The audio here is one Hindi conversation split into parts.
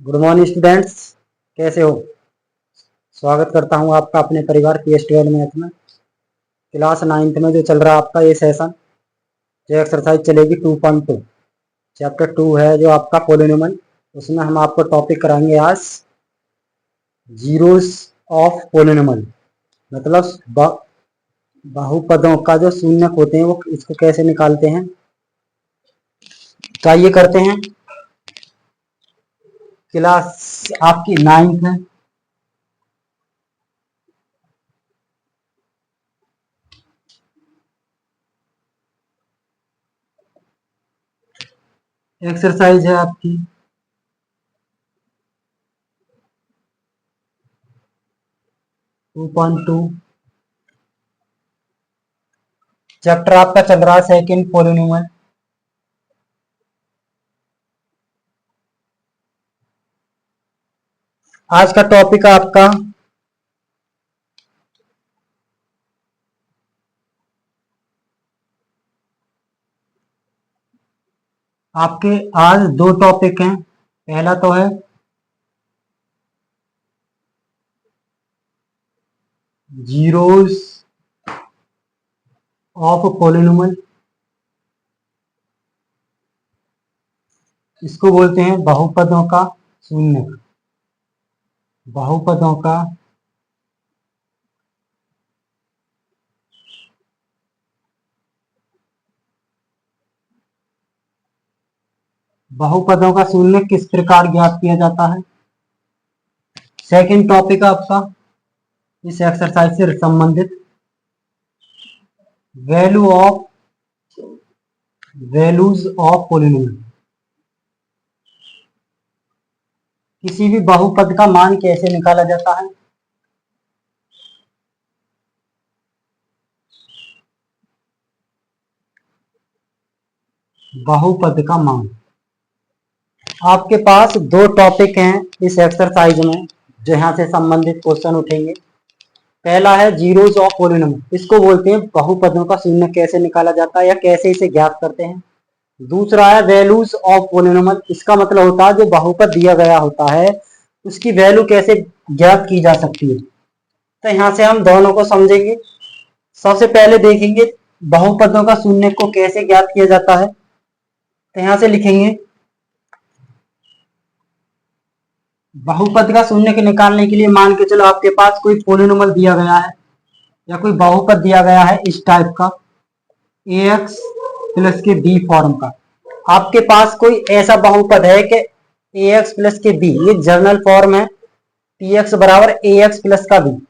गुड मॉर्निंग स्टूडेंट्स, कैसे हो। स्वागत करता हूं आपका अपने परिवार PS12 मैथ में। क्लास 9th में जो चल रहा है आपका ये सेशन, जो एक्सरसाइज चलेगी 2.2, चैप्टर 2 है जो आपका पोलिनोमियल। उसमें हम आपको टॉपिक कराएंगे आज जीरोस ऑफ पोलिनोमियल, मतलब बहुपदों का जो शून्यक होते हैं वो इसको कैसे निकालते हैं। तो ये करते हैं। क्लास आपकी 9th है। एक्सरसाइज है आपकी 2.2। चैप्टर आपका चल रहा है सेकंड पोलिनोमियल। आज का टॉपिक आपका आपके आज दो टॉपिक हैं। पहला तो है जीरोस ऑफ पोलिनोमियल, इसको बोलते हैं बहुपदों का शून्यक। बहुपदों का बहुपदों का शून्यक किस प्रकार ज्ञात किया जाता है। सेकंड टॉपिक आपका इस एक्सरसाइज से संबंधित वैल्यूज ऑफ पोलिनोमियल। किसी भी बहुपद का मान कैसे निकाला जाता है। बहुपद का मान। आपके पास दो टॉपिक हैं इस एक्सरसाइज में जो यहाँ से संबंधित क्वेश्चन उठेंगे। पहला है जीरोस ऑफ पोलिनोमियल, इसको बोलते हैं बहुपदों का शून्य कैसे निकाला जाता है या कैसे इसे ज्ञात करते हैं। दूसरा है वैल्यूज ऑफ पोलिनोमियल, इसका मतलब होता है जो बहुपद दिया गया होता है उसकी वैल्यू कैसे ज्ञात की जा सकती है। तो यहाँ से हम दोनों को समझेंगे। सबसे पहले देखेंगे बहुपदों का शून्य को कैसे ज्ञात किया जाता है। तो यहाँ से लिखेंगे बहुपद का शून्य के निकालने के लिए मान के चलो आपके पास कोई पोलिनोमियल दिया गया है या कोई बहुपद दिया गया है इस टाइप का ax प्लस के b फॉर्म का। आपके पास कोई ऐसा बहुपद है कि ax प्लस के b, ये जर्नल फॉर्म है px बराबर ax प्लस का b।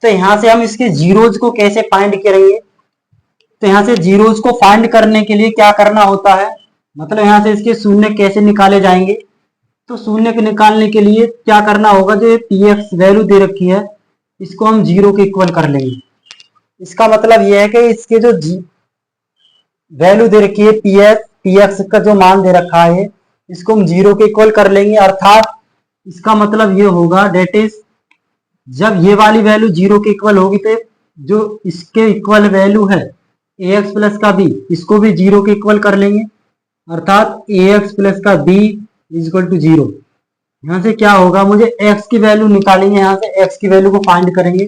तो यहां से हम इसके जीरोज को कैसे फाइंड करेंगे। तो यहां से जीरोज को फाइंड करने के लिए क्या करना होता है, मतलब यहां से इसके शून्य कैसे निकाले जाएंगे। तो शून्य के निकालने के लिए क्या करना होगा, जो px वैल्यू दे रखी है इसको हम जीरो के इक्वल कर लेंगे। इसका मतलब यह है कि इसके जो वैल्यू दे रखी है px का जो मान दे रखा है इसको हम जीरो के इक्वल कर लेंगे। अर्थात इसका मतलब ये होगा डेट इज जब ये वाली वैल्यू जीरो के इक्वल होगी तो जो इसके इक्वल वैल्यू है ax प्लस का b, इसको भी जीरो के इक्वल कर लेंगे। अर्थात ax प्लस का b is equal to zero. यहाँ से क्या होगा, मुझे x की वैल्यू निकालेंगे, यहाँ से x की वैल्यू को फाइंड करेंगे।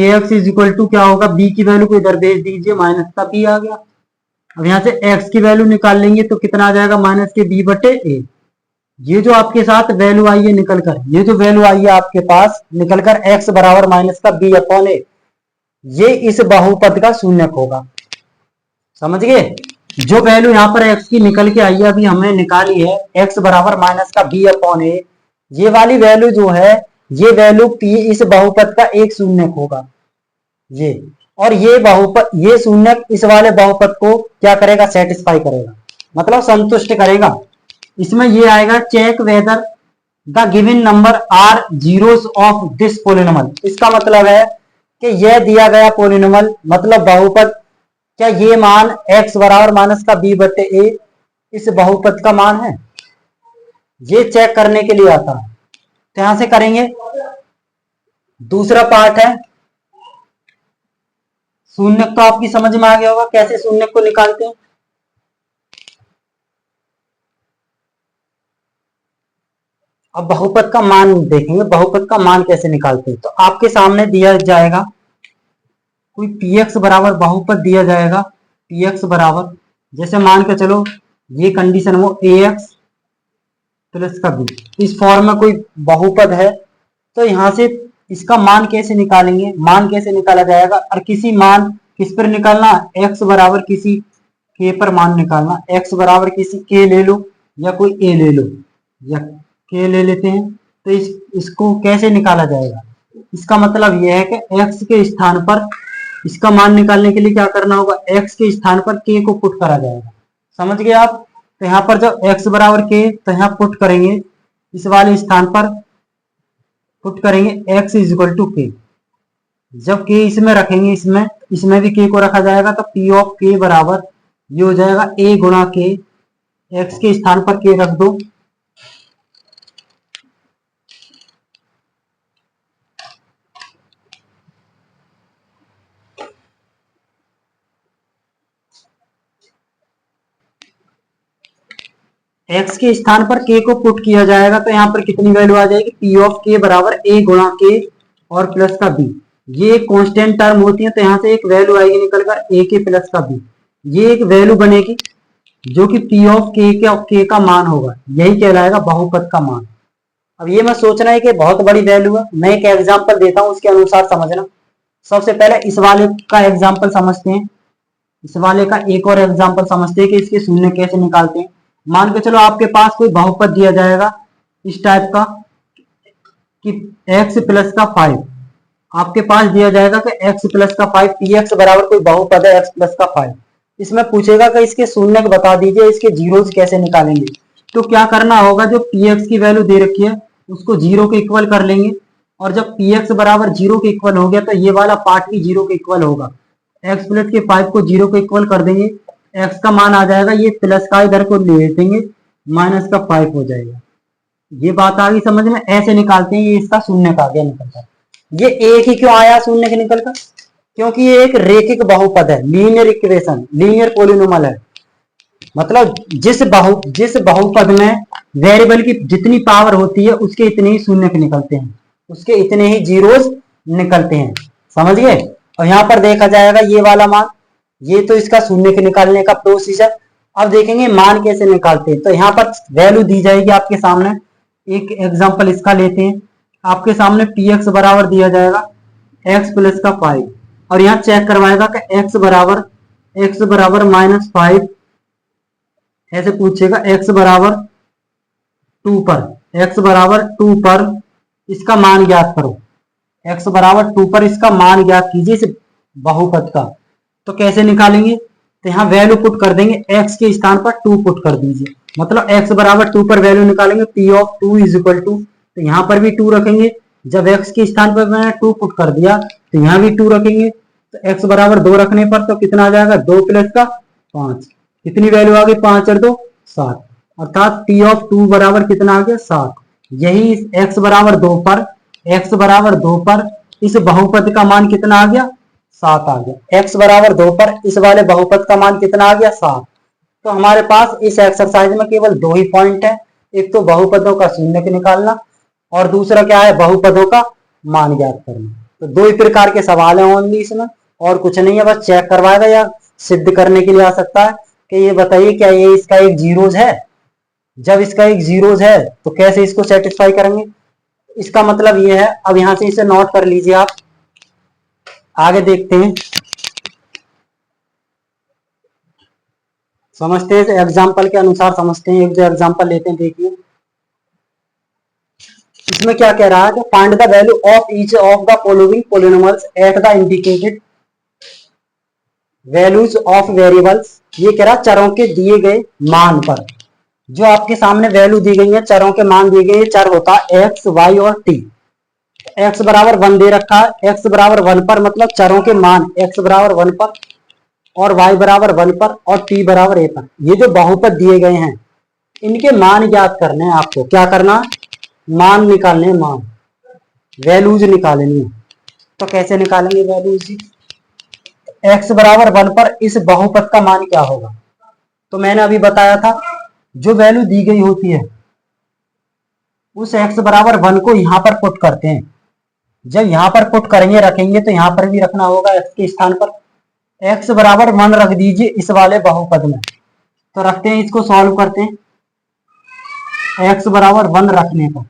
ax इज इक्वल टू क्या होगा, b की वैल्यू को इधर भेज दीजिए, माइनस का b आ गया। अब यहाँ से x की वैल्यू निकाल लेंगे तो कितना आ जाएगा, माइनस के b बटे a। ये जो आपके साथ वैल्यू आई है निकलकर, ये जो वैल्यू आई है आपके पास निकलकर x बराबर माइनस का b अपॉन a, ये इस बहुपद का शून्यक होगा। समझ गए। जो वैल्यू यहाँ पर x की निकल के आई है अभी हमने निकाली है x बराबर माइनस का b अपॉन a, ये वाली वैल्यू जो है ये वैल्यू p इस बहुपद का एक शून्यक होगा ये। और ये बहुपद, ये शून्यक इस वाले बहुपद को क्या करेगा, सेटिस्फाई करेगा, मतलब संतुष्ट करेगा। इसमें ये आएगा check whether the given number are zeros of this polynomial. इसका मतलब है कि यह दिया गया पोलिनोमियल मतलब बहुपद, क्या ये मान x बराबर माइनस का b बटे a इस बहुपद का मान है, ये चेक करने के लिए आता है। तो यहां से करेंगे। दूसरा पार्ट है शून्य, तो आपकी समझ में आ गया होगा कैसे शून्य को निकालते हैं। अब बहुपद का मान देखेंगे, बहुपद का मान कैसे निकालते हैं। तो आपके सामने दिया जाएगा कोई px बराबर बहुपद दिया जाएगा, px बराबर, जैसे मान के चलो ये कंडीशन वो ax प्लस का b, इस फॉर्म में कोई बहुपद है। तो यहां से इसका मान कैसे निकालेंगे, मान कैसे निकाला जाएगा, और किसी मान किस पर निकालना, x बराबर किसी k पर मान निकालना, x बराबर किसी k ले लो या कोई a ले लो, या k ले लेते हैं। तो इसको कैसे निकाला जाएगा, इसका मतलब यह है कि x के स्थान पर इसका मान निकालने के लिए क्या करना होगा, x के स्थान पर k को पुट करा जाएगा। समझ गए आप। तो यहाँ पर जब x बराबर k, तो यहाँ पुट करेंगे, इस वाले स्थान पर पुट करेंगे x is equal to k। जब k इसमें रखेंगे, इसमें भी k को रखा जाएगा, तो p ऑफ k बराबर ये हो जाएगा a गुणा k, x के स्थान पर k रख दो, x के स्थान पर k को पुट किया जाएगा। तो यहाँ पर कितनी वैल्यू आ जाएगी, p ऑफ k बराबर a गुणा k और प्लस का b। ये एक कांस्टेंट टर्म होती है, तो यहाँ से एक वैल्यू आएगी निकलकर a के प्लस का b। ये एक वैल्यू बनेगी जो कि p ऑफ k का मान होगा, यही कहलाएगा बहुपद का मान। अब ये मैं सोचना है कि बहुत बड़ी वैल्यू है, मैं एक एग्जाम्पल देता हूँ, उसके अनुसार समझना। सबसे पहले इस वाले का एग्जाम्पल समझते हैं, इस वाले का एक और एग्जाम्पल समझते हैं कि इसके शून्य कैसे निकालते हैं। मान के चलो आपके पास कोई बहुपद दिया जाएगा इस टाइप का कि x प्लस का 5, आपके पास दिया जाएगा कि x प्लस का 5, px बराबर कोई बहुपद है x प्लस का 5। इसमें पूछेगा कि इसके शून्य बता दीजिए, इसके जीरोज कैसे निकालेंगे। तो क्या करना होगा, जो px की वैल्यू दे रखी है उसको जीरो के इक्वल कर लेंगे, और जब px बराबर जीरो के इक्वल हो गया तो ये वाला पार्ट भी जीरो के इक्वल होगा। x प्लस के 5 को जीरो के इक्वल कर देंगे, x का मान आ जाएगा, ये प्लस का इधर को ले देंगे, माइनस का 5 हो जाएगा। ये बात आ गई समझ में, ऐसे निकालते हैं, ये इसका शून्य का आगे निकलता है। ये एक ही क्यों आया शून्य के निकलकर, क्योंकि ये एक रेखिक बहुपद है, लीनियर इक्वेशन, लीनियर पॉलिनोमियल है। मतलब जिस बहुपद में वेरिएबल की जितनी पावर होती है उसके इतने ही शून्य के निकलते हैं, उसके इतने ही जीरोस निकलते हैं। समझ गए। और यहाँ पर देखा जाएगा ये वाला मान, ये तो इसका शून्य के निकालने का प्रोसीजर। अब देखेंगे मान कैसे निकालते हैं। तो यहाँ पर वैल्यू दी जाएगी आपके सामने, एक एग्जांपल इसका लेते हैं। आपके सामने px बराबर दिया जाएगा x प्लस का 5, और यहाँ चेक करवाएगा कि x बराबर -5, ऐसे पूछेगा x बराबर 2 पर, x बराबर 2 पर इसका मान ज्ञात करो, x बराबर 2 पर इसका मान ज्ञात कीजिए इस बहुपद का। तो कैसे निकालेंगे, तो यहाँ वैल्यू पुट कर देंगे, x के स्थान पर 2 पुट कर दीजिए, मतलब x बराबर 2 पर वैल्यू निकालेंगे, p of 2 is equal to, तो यहाँ पर भी 2 रखेंगे। जब x के स्थान पर मैंने 2 पुट कर दिया तो यहाँ भी 2 रखेंगे, तो x बराबर 2 रखने पर तो कितना आ जाएगा, 2 प्लस का 5, कितनी वैल्यू आ गई, 5 और 2 7, अर्थात p ऑफ 2 बराबर कितना आ गया, 7। यही x बराबर 2 पर इस बहुपद का मान कितना आ गया, 7 आ गया। x बराबर 2 पर इस वाले बहुपद का मान कितना आ गया, 7। तो हमारे पास इस एक्सरसाइज में केवल 2 ही पॉइंट है, एक तो बहुपदों का शून्य निकालना और दूसरा क्या है, बहुपदों का मान ज्ञात करना। तो 2 ही प्रकार के सवाल है ओनली इसमें, और कुछ नहीं है, बस चेक करवाएगा या सिद्ध करने के लिए आ सकता है कि ये बताइए क्या ये इसका एक जीरोज है। जब इसका एक जीरोज है तो कैसे इसको सेटिस्फाई करेंगे, इसका मतलब ये है। अब यहां से इसे नोट कर लीजिए आप, आगे देखते हैं, समझते हैं एग्जाम्पल के अनुसार समझते हैं। एक जो एग्जाम्पल लेते हैं, देखिए इसमें क्या कह रहा है कि find the value of each of the following polynomials at the indicated values of variables. ये कह रहा है चरों के दिए गए मान पर, जो आपके सामने वैल्यू दी गई है, चरों के मान दिए गए, चर होता है x, y और t। x बराबर 1 दे रखा है, x बराबर 1 पर मतलब चरों के मान x बराबर 1 पर और y बराबर 1 पर और t बराबर a पर। ये जो बहुपद दिए गए हैं इनके मान ज्ञात करने हैं आपको। क्या करना, मान निकालने, मान वैल्यूज निकालनी है। तो कैसे निकालेंगे वैल्यूज, x बराबर 1 पर इस बहुपद का मान क्या होगा। तो मैंने अभी बताया था जो वैल्यू दी गई होती है उस x बराबर 1 को यहाँ पर पुट करते हैं। जब यहाँ पर पुट करेंगे रखेंगे तो यहाँ पर भी रखना होगा x के स्थान पर। x बराबर 1 रख दीजिए इस वाले बहुपद में, तो रखते हैं, इसको सॉल्व करते हैं। x बराबर 1 रखने पर,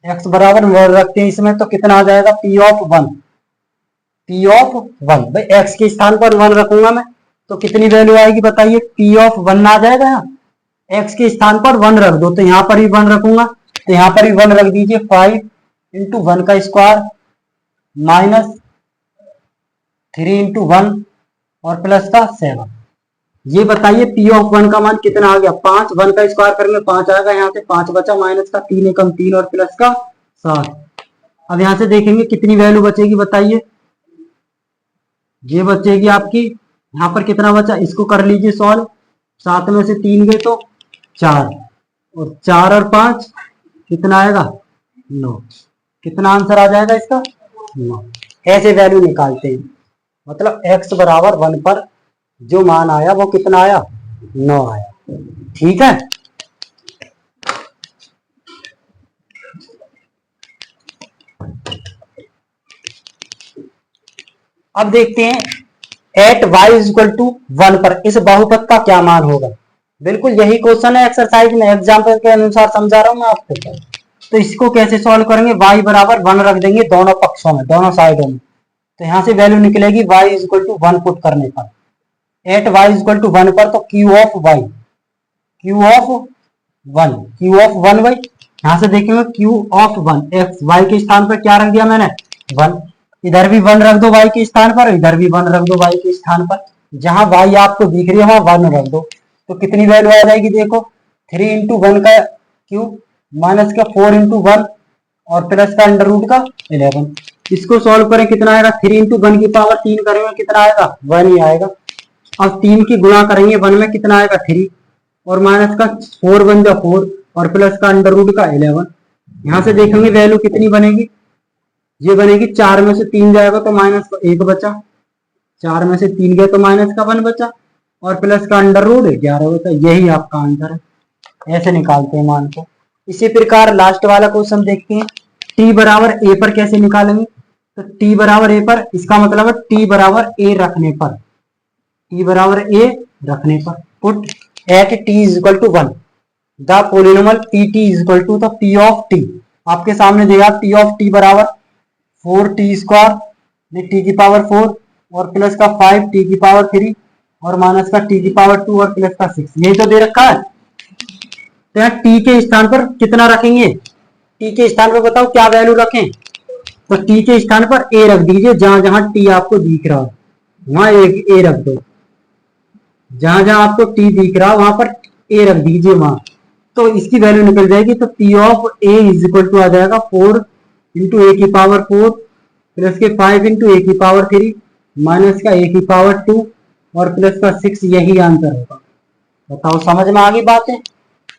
x बराबर 1 रखते हैं इसमें, तो कितना आ जाएगा p ऑफ 1। p ऑफ 1 भाई x के स्थान पर 1 रखूंगा मैं तो कितनी वैल्यू आएगी बताइए, p ऑफ 1 आ जाएगा। यहाँ x के स्थान पर 1 रख दो, तो यहाँ पर भी 1 रखूंगा, तो यहाँ पर भी 1 रख दीजिए। 5 इंटू 1 का स्क्वायर माइनस 3 इंटू 1 और प्लस का 7। ये बताइए p ऑफ 1 का मान कितना आ गया, 5। 1 का स्क्वायर करेंगे 5 आएगा, यहाँ से 5 बचा, माइनस का 3 एकम 3 और प्लस का 7। अब यहाँ से देखेंगे कितनी वैल्यू बचेगी बताइए, ये बचेगी आपकी, यहाँ पर कितना बचा, इसको कर लीजिए सॉल्व। 7 में से 3 गए तो 4, और 4 और 5 कितना आएगा 9। कितना आंसर आ जाएगा इसका 9। ऐसे वैल्यू निकालते हैं, मतलब x बराबर 1 पर जो मान आया वो कितना आया, 9 आया। ठीक है, अब देखते हैं एट y इक्वल टू 1 पर इस बहुपद का क्या मान होगा। बिल्कुल यही क्वेश्चन है एक्सरसाइज में, एग्जाम्पल के अनुसार समझा रहा हूं मैं आपको। तो इसको कैसे सॉल्व करेंगे, y बराबर 1 रख देंगे दोनों पक्षों में, दोनों साइडों में, तो यहां से वैल्यू निकलेगी y इक्वल टू 1 पुट करने पर। एट y इक्वल टू 1 पर तो q ऑफ 1 भाई, यहां से देखेंगे q ऑफ 1 x y के स्थान पर क्या रख दिया मैंने 1, इधर भी 1 रख दो y के स्थान पर, इधर भी 1 रख दो y के स्थान पर, जहां y आपको दिख रही है वहां 1 रख दो, तो कितनी वैल्यू आ जाएगी देखो, 3 इंटू 1 का क्यूब माइनस का 4 इंटू 1 और प्लस का अंडर रूट का 11। इसको सॉल्व करें कितना आएगा, 3 इंटू 1 की पावर 3 करेंगे कितना आएगा 1 ही आएगा। अब 3 की गुणा करेंगे 1 में कितना आएगा 3, और माइनस का 4 बन जा 4 और प्लस का अंडर रूट का 11। यहाँ से देखेंगे वैल्यू कितनी बनेगी, ये बनेगी 4 में से 3 जाएगा तो माइनस का 1 बचा, 4 में से 3 गया तो माइनस का 1 बचा और प्लस का अंडर रूट 11 बचा। यही आपका आंसर है। ऐसे निकालते हैं मान को। इसी प्रकार लास्ट वाला क्वेश्चन देखते हैं, t बराबर a पर कैसे निकालेंगे। तो t बराबर a पर, इसका मतलब है t बराबर a रखने पर, t बराबर a रखने पर put at t is equal to 1 the polynomial pt is equal to the p of t। आपके सामने दिया p ऑफ t बराबर 4t स्क्वायर t की पावर 4 और प्लस का 5t की पावर 3 और माइनस का t की पावर 2 और प्लस का 6, यही तो दे रखा है। तो यहाँ t के स्थान पर कितना रखेंगे, t के स्थान पर बताओ क्या वैल्यू रखें। तो t के स्थान पर a रख दीजिए, जहां जहां t आपको दिख रहा है वहां एक a रख दो, जहां जहां आपको t दिख रहा है वहां पर a रख दीजिए वहां, तो इसकी वैल्यू निकल जाएगी। तो p of a is equal to आ जाएगा 4 इंटू a की पावर 4 प्लस के 5 इंटू a की पावर 3 माइनस का a की पावर 2 और प्लस का 6, यही आंसर होगा। बताओ समझ में आ गई बातें।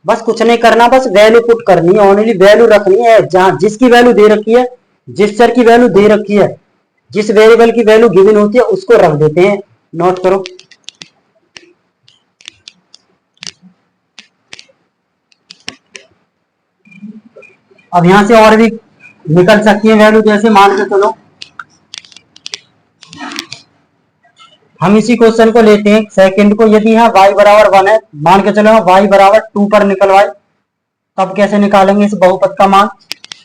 बस कुछ नहीं करना, बस वैल्यू पुट करनी है, ओनली वैल्यू रखनी है, जहां जिसकी वैल्यू दे रखी है, जिस चर की वैल्यू दे रखी है, जिस वेरिएबल की वैल्यू गिवन होती है उसको रख देते हैं। नोट करो। अब यहां से और भी निकल सकती है वैल्यू, जैसे मान के चलो हम इसी क्वेश्चन को लेते हैं सेकंड को, यदि यहाँ y बराबर 1 है, मान के चलो y बराबर 2 पर निकलवाए, तब कैसे निकालेंगे इस बहुपद का मान।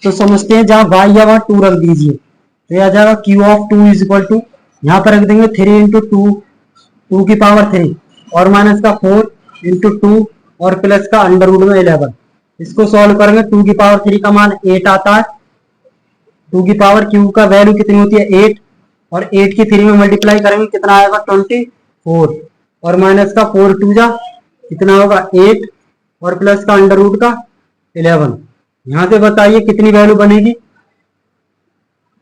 तो समझते हैं, जहां y है वहां 2 रख दीजिए, तो आ जाएगा q of 2 is equal to, यहाँ पर रख देंगे 3 इंटू 2 की पावर 3 और माइनस का 4 इंटू 2 और प्लस का अंडर रूट में 11। इसको सॉल्व करेंगे 2 की पावर 3 का मान 8 आता है, 2 की पावर q का वैल्यू कितनी होती है 8 और 8 की 3 में मल्टीप्लाई करेंगे कितना आएगा 24 और माइनस का 4 2 जा कितना होगा 8 और प्लस का अंडर रूट का 11। यहां से बताइए कितनी वैल्यू बनेगी,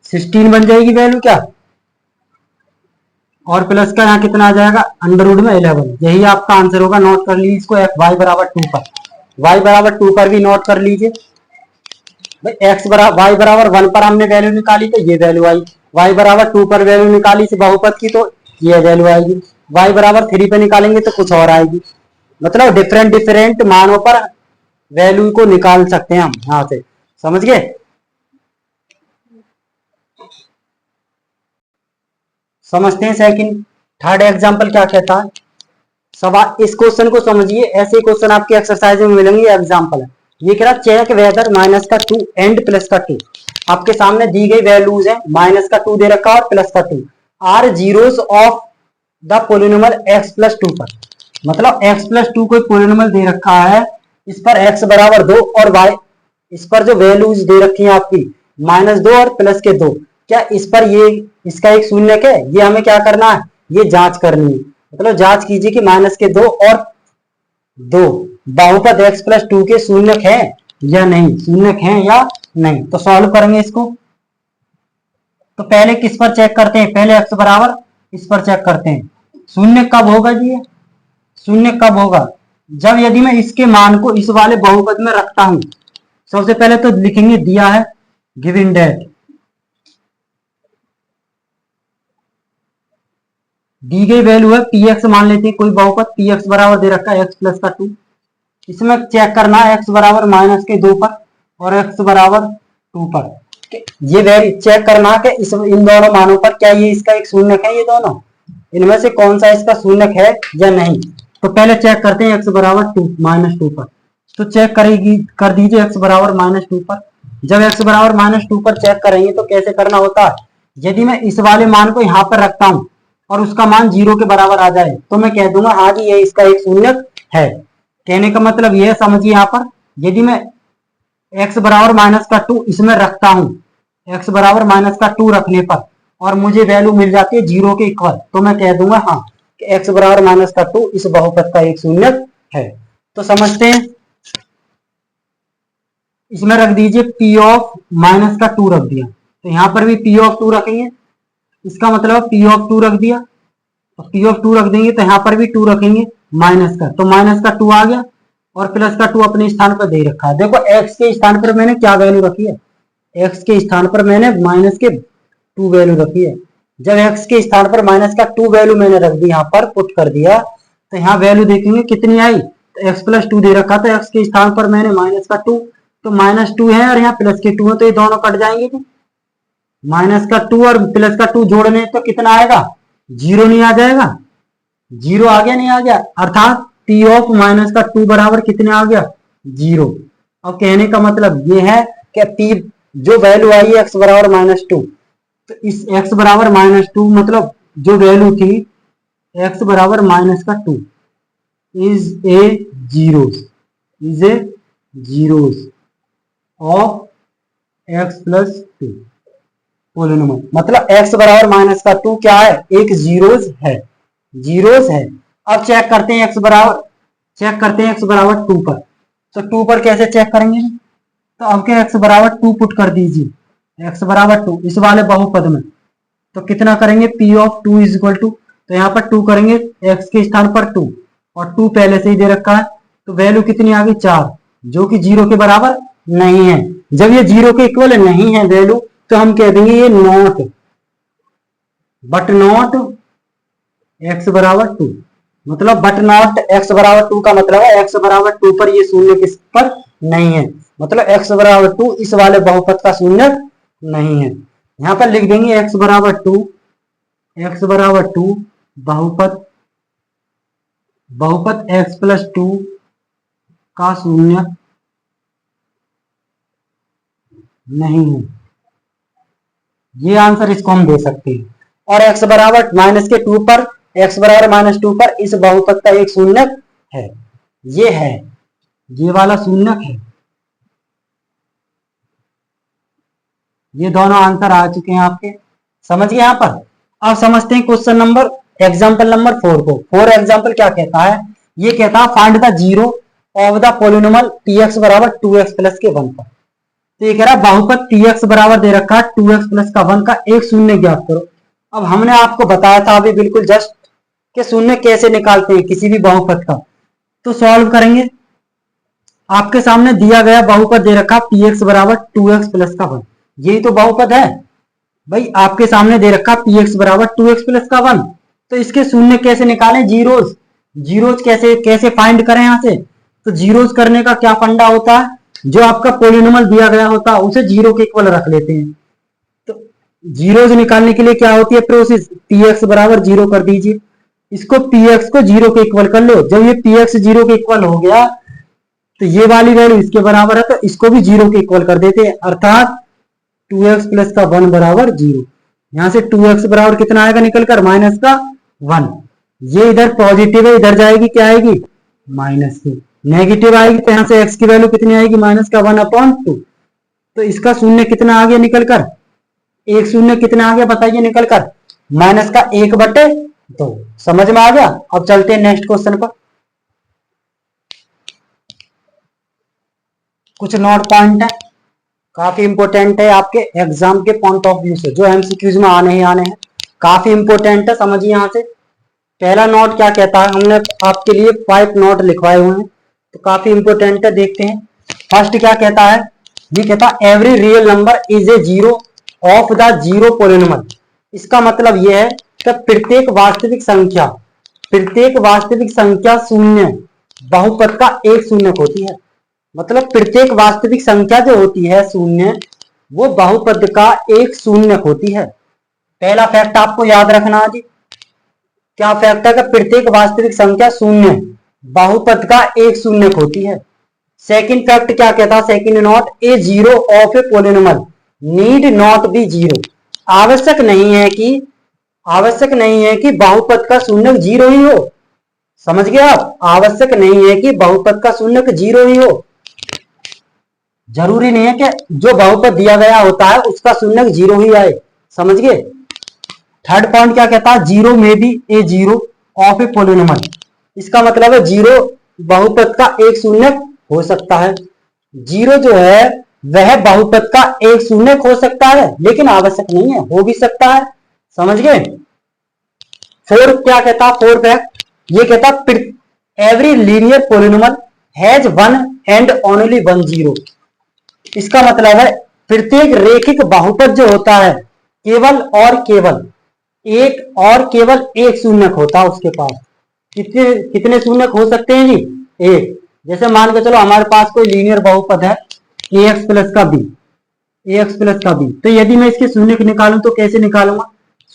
16 बन जाएगी वैल्यू क्या, और प्लस का यहाँ कितना आ जाएगा अंडर रूट में 11। यही आपका आंसर होगा। नोट कर लीजिए इसको, y बराबर 2 पर, y बराबर 2 पर भी नोट कर लीजिए। x बराबर y बराबर 1 पर हमने वैल्यू निकाली तो ये वैल्यू आई, y बराबर 2 पर वैल्यू निकाली इस बहुपद की तो ये वैल्यू आएगी, y बराबर 3 पे निकालेंगे तो कुछ और आएगी। मतलब डिफरेंट डिफरेंट मानों पर वैल्यू को निकाल सकते हैं हम यहाँ से, समझ गए। समझते हैं सेकंड थर्ड एग्जांपल क्या कहता है। सवाल इस क्वेश्चन को समझिए, ऐसे क्वेश्चन आपके एक्सरसाइज में मिलेंगे। एग्जांपल है ये कह रहा चेक वेदर माइनस का 2 एंड प्लस का 2। आपके सामने दी गई वैल्यूज है, माइनस का 2 दे रखा और प्लस का 2 are zeros of the polynomial x plus 2 पर। मतलब x प्लस 2 कोई पोलिनोमियल दे रखा है, इस पर x बराबर 2 और y, इस पर जो वैल्यूज दे रखी है आपकी -2 और प्लस के 2, क्या इस पर ये इसका एक शून्यक है, ये हमें क्या करना है, ये जांच करनी है। मतलब जांच कीजिए कि -2 और 2 बहुपद x प्लस 2 के शून्यक है या नहीं, शून्यक है या नहीं। तो सॉल्व करेंगे इसको। तो पहले किस पर चेक करते हैं, पहले x बराबर इस पर चेक करते हैं। शून्य कब होगा जी, शून्य कब होगा, जब यदि मैं इसके मान को इस वाले बहुपद में रखता हूं। सबसे पहले तो लिखेंगे दिया है गिवन डेट, दी गई वैल्यू है px मान लेते हैं कोई बहुपद, px बराबर दे रखा है x प्लस का 2। इसमें चेक करना है x बराबर -2 पर और x बराबर 2 पर। ये वैल्यू चेक करना है कि इस इन दोनों मानों पर क्या ये इसका एक शून्यक है, ये दोनों इनमें से कौन सा इसका शून्यक है या नहीं। तो पहले चेक करते हैं x बराबर -2 पर। तो चेक करेगी कर दीजिए x बराबर -2 पर। जब x बराबर -2 पर चेक करेंगे तो कैसे करना होता है, यदि मैं इस वाले मान को यहाँ पर रखता हूँ और उसका मान 0 के बराबर आ जाए तो मैं कह दूंगा हाँ जी ये इसका एक शून्यक है। कहने का मतलब ये समझिए, यहाँ पर यदि मैं x बराबर -2 इसमें रखता हूँ, x बराबर -2 रखने पर और मुझे वैल्यू मिल जाती है 0 के इक्वल, तो मैं कह दूंगा हाँ कि x बराबर -2 इस बहुपद का एक शून्यक है। तो समझते हैं, इसमें रख दीजिए p ऑफ -2 रख दिया, तो यहाँ पर भी p ऑफ 2 रखेंगे, इसका मतलब p ऑफ 2 रख दिया, तो p ऑफ 2 रख देंगे तो यहाँ पर भी 2 रखेंगे माइनस का, तो -2 आ गया और प्लस का 2 अपने स्थान पर दे रखा है। देखो x के स्थान पर मैंने क्या वैल्यू रखी है, x के स्थान पर मैंने -2 वैल्यू रखी है। जब x के स्थान पर -2 वैल्यू मैंने रख दी, यहाँ पर पुट कर दिया, तो यहाँ वैल्यू देखेंगे कितनी आई, तो x प्लस 2 दे रखा था, x के स्थान पर मैंने -2, तो -2 है और यहाँ प्लस के 2 है, तो ये दोनों कट जाएंगे। तो -2 और प्लस का 2 जोड़ने तो कितना आएगा, 0 नहीं आ जाएगा, 0 आ गया नहीं आ गया, अर्थात p ऑफ -2 बराबर कितने आ गया, 0। अब कहने का मतलब ये है कि p जो वैल्यू आई है x बराबर -2, तो इस x बराबर -2 मतलब जो वैल्यू थी x बराबर -2 is a zeros of x plus 2 polynomial. मतलब x बराबर -2 क्या है, एक जीरोस है। अब चेक करते हैं x बराबर 2 पर। तो 2 पर कैसे चेक करेंगे, तो अब क्या x बराबर 2 पुट कर दीजिए, x बराबर 2 इस वाले बहुपद में, तो कितना करेंगे p of 2 is equal to, तो यहाँ पर 2 करेंगे x के स्थान पर 2 और 2 पहले से ही दे रखा है, तो वैल्यू कितनी आ गई 4, जो कि 0 के बराबर नहीं है। जब ये 0 के इक्वल नहीं है वैल्यू, तो हम कह देंगे ये नॉट x बराबर 2, मतलब बट नॉट x बराबर 2 का मतलब है x बराबर 2 पर ये शून्य किस पर नहीं है, मतलब x बराबर 2 इस वाले बहुपद का शून्य नहीं है। यहाँ पर लिख देंगे x बराबर 2 बहुपद x प्लस 2 का शून्य नहीं है, ये आंसर इसको हम दे सकते हैं। और x बराबर -2 पर इस बहुपद का एक शून्यक है, ये वाला शून्यक है। ये दोनों आंसर आ चुके हैं आपके, समझ गए यहाँ पर। अब समझते हैं क्वेश्चन नंबर एग्जाम्पल नंबर 4 को। 4 एग्जाम्पल क्या कहता है, ये कहता है find the zero of the polynomial px बराबर 2x प्लस के 1 पर। तो ये कह रहा है बहुपद px बराबर दे रखा है 2x प्लस का 1 का एक शून्य ज्ञात करो। अब हमने आपको बताया था अभी बिल्कुल जस्ट कि शून्य कैसे निकालते हैं किसी भी बहुपद का। तो सॉल्व करेंगे, आपके सामने दिया गया बहुपद दे रखा px बराबर 2x प्लस का 1, यही तो बहुपद है भाई। आपके सामने दे रखा px बराबर 2x प्लस का 1, तो इसके शून्य कैसे निकालें, जीरोस कैसे फाइंड करें यहाँ से। तो जीरोस करने का क्या फंडा होता है, जो आपका पोलिनोमल दिया गया होता है उसे जीरो के इक्वल रख लेते हैं। तो जीरोज निकालने के लिए क्या होती है प्रोसेस, पी एक्स बराबर जीरो कर दीजिए, इसको पी एक्स को जीरो के इक्वल कर लो। जब ये पी एक्स जीरो के इक्वल हो गया तो ये वाली वैल्यू इसके बराबर है, तो इसको भी जीरो के इक्वल कर देते हैं, अर्थात 2x प्लस का 1 बराबर जीरो। यहां से 2x बराबर कितना आएगा निकलकर, माइनस का 1। ये इधर पॉजिटिव है, इधर जाएगी क्या आएगी, माइनस 2। नेगेटिव आएगी तो यहां से x की वैल्यू कितनी आएगी, माइनस का 1/2। तो इसका शून्य कितना आ गया निकलकर, एक शून्य कितना आ गया बताइए निकलकर, माइनस का 1/2। समझ में आ गया। अब चलते हैं नेक्स्ट क्वेश्चन पर। कुछ नोट पॉइंट है, काफी इंपोर्टेंट है आपके एग्जाम के पॉइंट ऑफ व्यू से, जो एमसीक्यूज में आने ही आने हैं, काफी इंपोर्टेंट है, समझिए यहां से। पहला नोट क्या कहता है, हमने आपके लिए 5 नोट लिखवाए हुए हैं, तो काफी इंपोर्टेंट है, देखते हैं। फर्स्ट क्या कहता है, ये कहता है every real number is a zero of the zero polynomial. इसका मतलब यह है कि प्रत्येक वास्तविक संख्या शून्य बहुपद का एक शून्यक होती है। मतलब प्रत्येक वास्तविक संख्या जो होती है शून्य, वो बहुपद का एक शून्यक होती है। पहला फैक्ट आपको याद रखना है जी, क्या फैक्ट है कि प्रत्येक वास्तविक संख्या शून्य बहुपद का एक शून्यक होती है। सेकंड फैक्ट क्या कहता है, second note, A zero of a polynomial need not be zero. आवश्यक नहीं है कि बहुपद का शून्यक जीरो ही हो। समझ गए आप, आवश्यक नहीं है कि बहुपद का शून्यक जीरो ही हो। जरूरी नहीं है कि जो बहुपद दिया गया होता है उसका शून्यक जीरो ही आए। समझ गए। थर्ड पॉइंट क्या कहता है, जीरो में be a zero of a polynomial. इसका मतलब है जीरो बहुपद का एक शून्यक हो सकता है। जीरो जो है वह बहुपद का एक शून्यक हो सकता है, लेकिन आवश्यक नहीं है, हो भी सकता है। समझ गए। फोर्थ क्या कहता है, फोर्थ फैक्ट ये कहता every linear polynomial has one and only one zero. इसका मतलब है प्रत्येक रेखिक बहुपद जो होता है केवल एक शून्यक होता है उसके पास। कितने शून्यक हो सकते हैं जी, एक। जैसे मान के चलो हमारे पास कोई लीनियर बहुपद है ax प्लस का b, तो यदि मैं इसके शून्यक निकालूं तो कैसे निकालूंगा,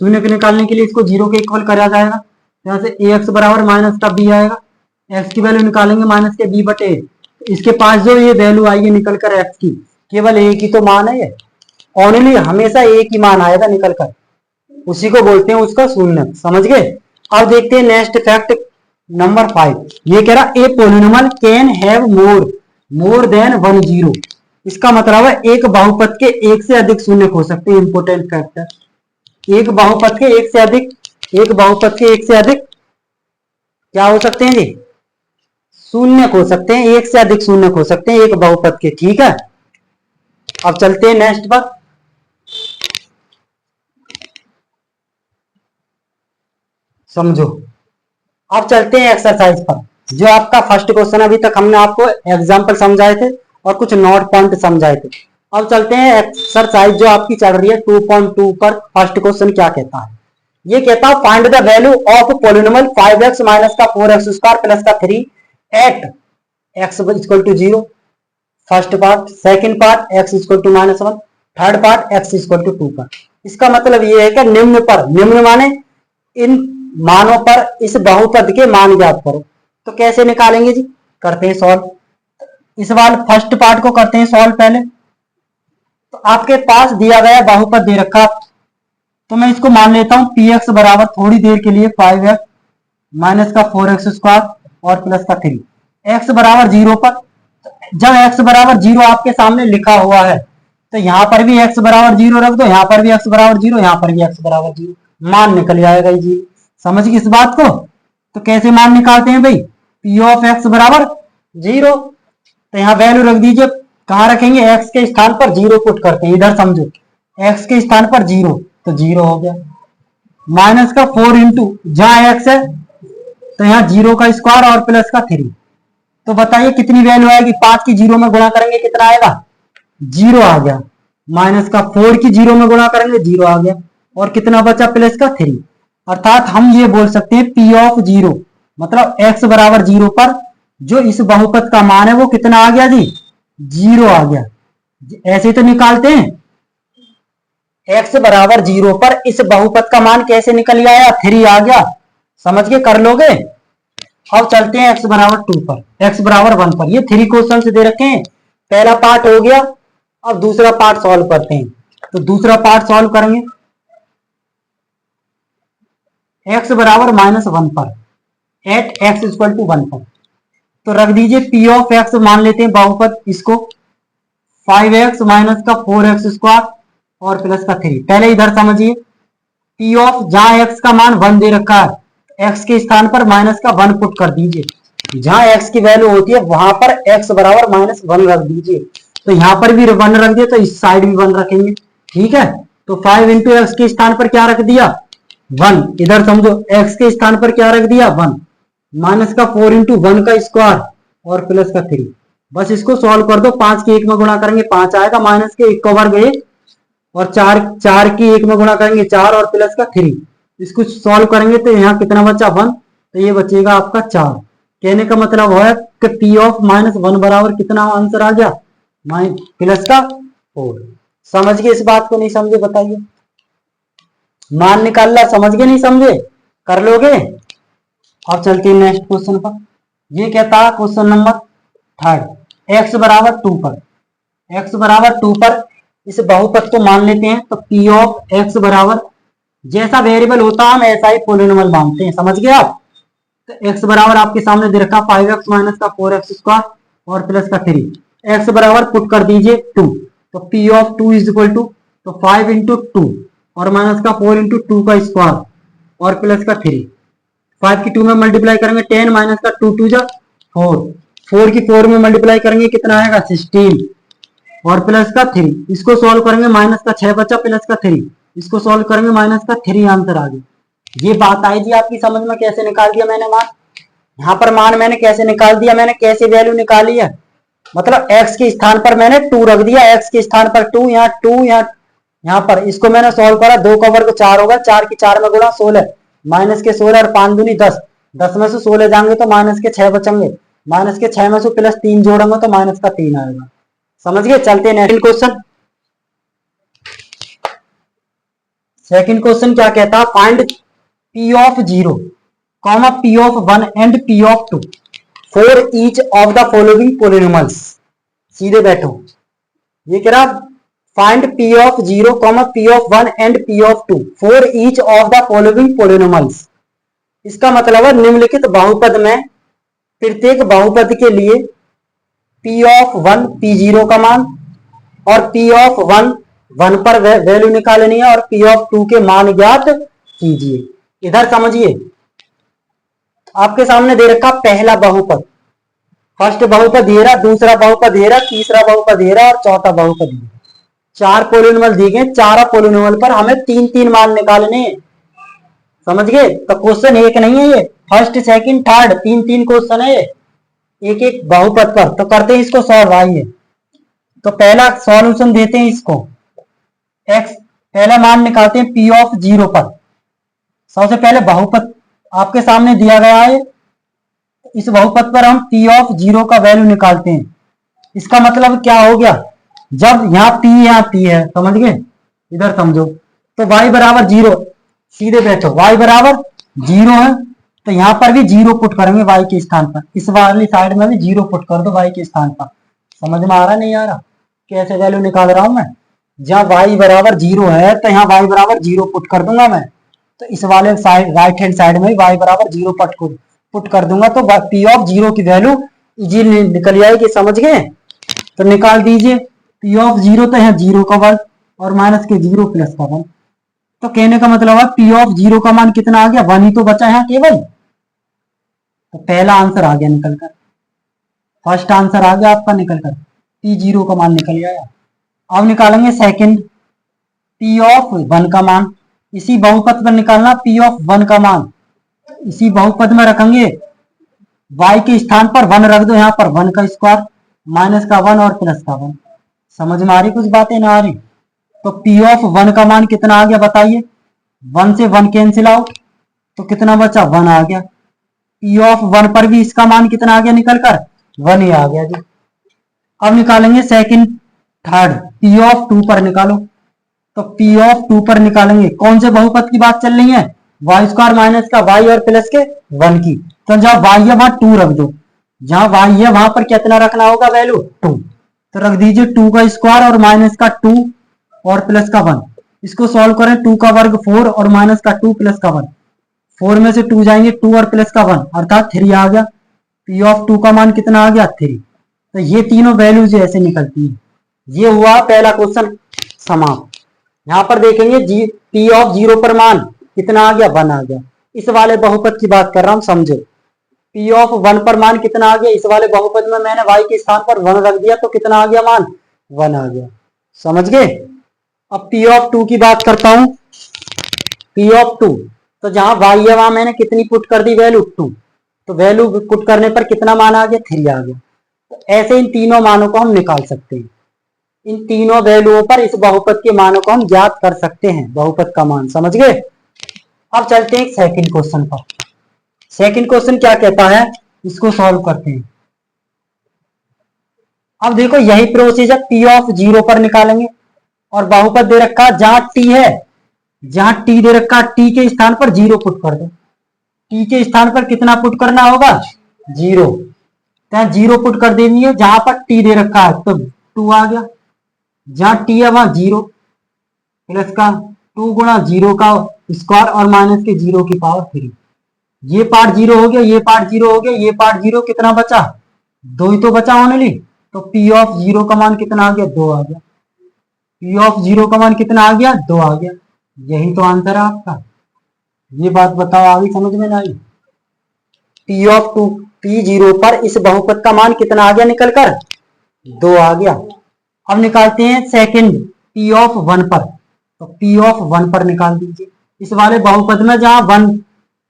शून्यक निकालने के लिए इसको जीरो के इक्वल करा जाएगा। यहाँ से ax बराबर माइनस का b आएगा, x की वैल्यू निकालेंगे माइनस के b/a। इसके पास जो ये वैल्यू आई है निकल कर x की, केवल एक ही तो मान है ये, ओनली हमेशा एक ही मान आएगा निकल कर, उसी को बोलते हैं उसका शून्यक। समझ गए। अब देखते हैं नेक्स्ट फैक्ट नंबर 5। ये कह रहा a polynomial can have more than one zero. इसका मतलब है एक बहुपद के एक से अधिक शून्यक हो सकते हैं। इंपोर्टेंट फैक्ट है, एक बहुपद के एक से अधिक क्या हो सकते हैं जी, शून्यक हो सकते हैं, एक से अधिक शून्यक हो सकते हैं एक बहुपद के। ठीक है। अब चलते हैं नेक्स्ट पर। समझो। अब चलते हैं एक्सरसाइज पर, जो आपका फर्स्ट क्वेश्चन अभी तक हमने आपको एग्जाम्पल समझाए थे और कुछ नोट पॉइंट समझाए थे। अब चलते हैं एक्सरसाइज जो आपकी चल रही है 2.2 पर। फर्स्ट क्वेश्चन क्या कहता है, ये कहता है find the value of polynomial 5x minus का 4x स्क्वायर प्लस का 3 at x equal to 0। First part. Second part x equal to -1। Third part x equal to 2 पर। इसका मतलब ये है कि निम्न माने इन मानों पर इस बहुपद के मान ज्ञात करो। तो कैसे निकालेंगे जी, करते हैं सॉल्व। इस बार फर्स्ट पार्ट को करते हैं सॉल्व पहले। तो आपके पास दिया गया बहुपद दे रखा, तो मैं इसको मान लेता हूं px बराबर थोड़ी देर के लिए 5x माइनस का 4x स्क्वायर और प्लस का 3 x बराबर 0 पर। जब x बराबर 0 आपके सामने लिखा हुआ है तो यहां पर भी x बराबर 0 रख दो, यहां पर भी x बराबर 0, यहां पर भी x बराबर 0, मान निकल जाएगा जी। समझ गए इस बात को। तो कैसे मान निकालते हैं भाई, p ऑफ x बराबर 0, तो यहां वैल्यू रख दीजिए। कहां रखेंगे, x के स्थान पर 0 पुट करते हैं। इधर समझो, x के स्थान पर 0, तो 0 हो गया। माइनस का 4 इंटू जहां x है तो यहां 0 का स्क्वायर और प्लस का 3। तो बताइए कितनी वैल्यू आएगी, 5 की 0 में गुणा करेंगे कितना आएगा, 0 आ गया। माइनस का 4 की 0 में गुणा करेंगे 0 आ गया, और कितना बचा, प्लस का 3। अर्थात हम ये बोल सकते हैं p ऑफ 0 मतलब x बराबर 0 पर जो इस बहुपद का मान है वो कितना आ गया जी, 0 आ गया। ऐसे तो निकालते हैं, x बराबर 0 पर इस बहुपद का मान कैसे निकल आया, 3 आ गया। समझ के कर लोगे। अब चलते हैं x बराबर 2 पर, x बराबर 1 पर। ये 3 क्वेश्चन से दे रखे हैं, पहला पार्ट हो गया। अब दूसरा पार्ट सॉल्व करते हैं। तो दूसरा पार्ट सॉल्व करेंगे x बराबर -1 पर, एट x इक्वल टू 1 पर। तो रख दीजिए p ऑफ x, मान लेते हैं बहुपद इसको 5x माइनस का 4x स्क्वायर और प्लस का 3। पहले इधर समझिए, p ऑफ जहां x का मान 1 दे रखा है, x के स्थान पर माइनस का 1 पुट कर दीजिए। जहां x की वैल्यू होती है वहां पर x बराबर -1 रख दीजिए। तो यहां पर भी 1 रख दिए, तो इस साइड भी 1 रखेंगे। ठीक है, तो 5 इंटू एक्स के स्थान पर क्या रख दिया, 1। इधर समझो, x के स्थान पर क्या रख दिया, 1, माइनस का 4 इंटू 1 का स्क्वायर और प्लस का 3। बस इसको सॉल्व कर दो, 5 के 1 में गुणा करेंगे 5 आएगा, माइनस के 1 का वर्ग 1 और 4 की 1 में गुणा करेंगे 4 और प्लस का 3। इसको सॉल्व करेंगे तो यहाँ कितना बचा, 1, तो ये बचेगा आपका 4। कहने का मतलब है कि p ऑफ -1 बराबर कितना आंसर आ गया, प्लस का 4। समझ गए इस बात को, नहीं समझे बताइए। मान निकालना समझ गए, नहीं समझे कर लोगे। अब चलते हैं नेक्स्ट क्वेश्चन पर। ये कहता है क्वेश्चन नंबर 3, x बराबर 2 पर, x बराबर 2 पर इस बहुपद को मान लेते हैं। तो p ऑफ x बराबर, जैसा वेरिएबल होता है हम ऐसा ही पोलिनोमियल मानते हैं। समझ गए आप। तो x बराबर आपके सामने दे रखा 5x माइनस का 4x स्क्वायर और प्लस का 3। x बराबर पुट कर दीजिए 2, तो p of 2 is equal to, तो 5 इंटू 2 और माइनस का 4 इंटू 2 का स्क्वायर और प्लस का 3। 5 की 2 में मल्टीप्लाई करेंगे 10 माइनस का 2 2 जा 4, 4 की 4 में मल्टीप्लाई करेंगे कितना आएगा 16 और प्लस का 3। इसको सॉल्व करेंगे, माइनस का 6 बचा प्लस का 3, इसको सॉल्व करेंगे माइनस का 3 आंसर आ गया। ये बात आई जी आपकी समझ में, कैसे निकाल दिया मैंने मान। यहाँ पर मान मैंने कैसे निकाल दिया, मैंने कैसे वैल्यू निकाली है, मतलब x के स्थान पर मैंने 2 रख दिया, x के स्थान पर 2, यहाँ 2, यहाँ पर इसको मैंने सॉल्व करा। 2 का वर्ग 4 होगा, 4 की 4 में गुणा 16, माइनस के 16 और 5 दूनी 10, 10 में से 16 जाएंगे तो माइनस के 6 बचेंगे, माइनस के 6 में से प्लस 3 जोड़ेंगे तो माइनस का 3 आएगा। समझ गए। चलते हैं नेक्स्ट क्वेश्चन। सेकंड क्वेश्चन क्या कहता है, find p of 0, p of 1 and p of 2 for each of the following polynomials. सीधे बैठो, ये कह रहा find p of 0, p of 1 and p of 2 for each of the following polynomials. इसका मतलब है निम्नलिखित बहुपद में प्रत्येक बहुपद के लिए p ऑफ 1 p0 का मान और p ऑफ 1 पर वैल्यू निकालनी है और p ऑफ 2 के मान ज्ञात कीजिए। इधर समझिए, आपके सामने दे रखा पहला बहुपद, फर्स्ट बहुपद दे रहा, दूसरा बहुपद दे रहा, तीसरा बहुपद दे रहा और चौथा बहुपद दे रहा। 4 पोलिनोमियल दिए गए, 4 पोलिनोमियल पर हमें 3-3 मान निकालने हैं। समझ गए। तो क्वेश्चन एक नहीं है ये, फर्स्ट सेकंड थर्ड 3-3 क्वेश्चन है ये, एक एक बहुपद पर। तो करते हैं इसको सॉल्व। आइए, तो पहला सॉल्यूशन देते हैं इसको। x पहला मान निकालते हैं p ऑफ 0 पर। सबसे पहले बहुपद आपके सामने दिया गया है, इस बहुपद पर हम p ऑफ 0 का वैल्यू निकालते हैं। इसका मतलब क्या हो गया, जब यहाँ p है, समझ गए। इधर समझो, तो y बराबर 0, सीधे बैठो, y बराबर 0 है तो यहाँ पर भी 0 पुट करेंगे y के स्थान पर। इस वाली साइड में भी 0 पुट कर दो y के स्थान पर। समझ में आ रहा नहीं आ रहा, कैसे वैल्यू निकाल रहा हूं मैं। जहाँ y बराबर 0 है तो यहाँ y बराबर 0 पुट कर दूंगा मैं। तो इस वाले साइड राइट हैंड साइड में y बराबर 0 पुट कर दूंगा, तो p ऑफ 0 की वैल्यू इजीली निकल जाएगी। समझ गए। तो निकाल दीजिए p ऑफ 0, तो यहाँ 0 का वर्ग और माइनस के 0 प्लस का 1। तो कहने का मतलब है p ऑफ 0 का मान कितना आ गया, 1 ही तो बचा यहाँ केवल। तो पहला आंसर आ गया निकलकर, फर्स्ट आंसर आ गया आपका निकलकर, p0 का मान निकल गया। अब निकालेंगे सेकंड, p ऑफ 1 का मान। इसी बहुपद पर निकालना p ऑफ 1 का मान, इसी बहुपद में रखेंगे, y के स्थान पर 1 रख दो, यहाँ पर 1 का स्क्वायर माइनस का 1 और प्लस का 1। समझ में आ रही कुछ बातें ना आ रही। तो p ऑफ 1 का मान कितना आ गया बताइए, 1 से 1 कैंसिल आउट, तो कितना बचा 1 आ गया। पी ऑफ वन पर भी इसका मान कितना आ गया निकल कर, वन ही आ गया जी। अब निकालेंगे second third, P of two पर निकालो। तो पी ऑफ टू पर निकालेंगे, कौन से बहुपद की बात चल रही है, वाई स्क्वायर माइनस का वाई और प्लस के वन की। तो जहां वाई है वहां टू रख दो, जहां वाई है वहां पर कितना रखना होगा वैल्यू, टू। तो रख दीजिए टू का स्क्वायर और माइनस का टू और प्लस का वन। इसको सॉल्व करें, टू का वर्ग फोर और माइनस का टू प्लस का वन, फोर में से टू जाएंगे, टू और प्लस का वन अर्थात थ्री आ गया। पी ऑफ टू का मान कितना आ गया, थ्री। तो ये तीनों वैल्यूज ऐसे निकलती है। ये हुआ पहला क्वेश्चन समाप्त। यहां पर देखेंगे पी ऑफ जीरो पर मान कितना आ गया, वन आ गया। इस वाले बहुपद की बात कर रहा हूं, समझो। पी ऑफ वन पर मान कितना आ गया, इस वाले बहुपद में मैंने वाई के स्थान पर वन रख दिया तो कितना आ गया मान, वन आ गया। समझ गए। अब पी ऑफ टू की बात करता हूं, पी ऑफ टू, तो जहां वाई है वहां मैंने कितनी पुट कर दी, वैल्यू टू। तो वैल्यू पुट करने पर कितना मान आ गया, थ्री आ गया। तो ऐसे इन तीनों मानों को हम निकाल सकते हैं। इन तीनों वैल्यूओं पर इस बहुपद के मानों को हम ज्ञात कर सकते हैं, बहुपद का मान। समझ गए। अब चलते हैं सेकंड क्वेश्चन पर। सेकंड क्वेश्चन क्या कहता है, इसको सॉल्व करते हैं। अब देखो यही प्रोसीजर पी ऑफ जीरो पर निकालेंगे और बहुपद दे रखा जहां टी है, जहां टी दे रखा, टी के स्थान पर जीरो पुट कर दो। टी के स्थान पर कितना पुट करना होगा, जीरो। तो जीरो पुट कर देंगे, जहां पर टी दे रखा है तो टू आ गया, जहां टी है वहां जीरो, प्लस का टू गुणा जीरो का स्क्वायर और माइनस के जीरो की पावर थ्री। ये पार्ट जीरो हो गया, ये पार्ट जीरो हो गया, ये पार्ट जीरो, कितना बचा, दो ही तो बचा ओनली। तो पी ऑफ जीरो का मान कितना आ गया, दो आ गया। पी ऑफ जीरो का मान कितना आ गया, दो आ गया। यही तो आंसर है आपका। ये बात बताओ आगे समझ में ना आई। P of two, P zero पर इस बहुपद का मान कितना आ गया निकल कर, दो आ गया। अब निकालते हैं सेकंड पी ऑफ वन पर। तो पी ऑफ वन पर निकाल दीजिए। इस वाले बहुपद में जहां वन,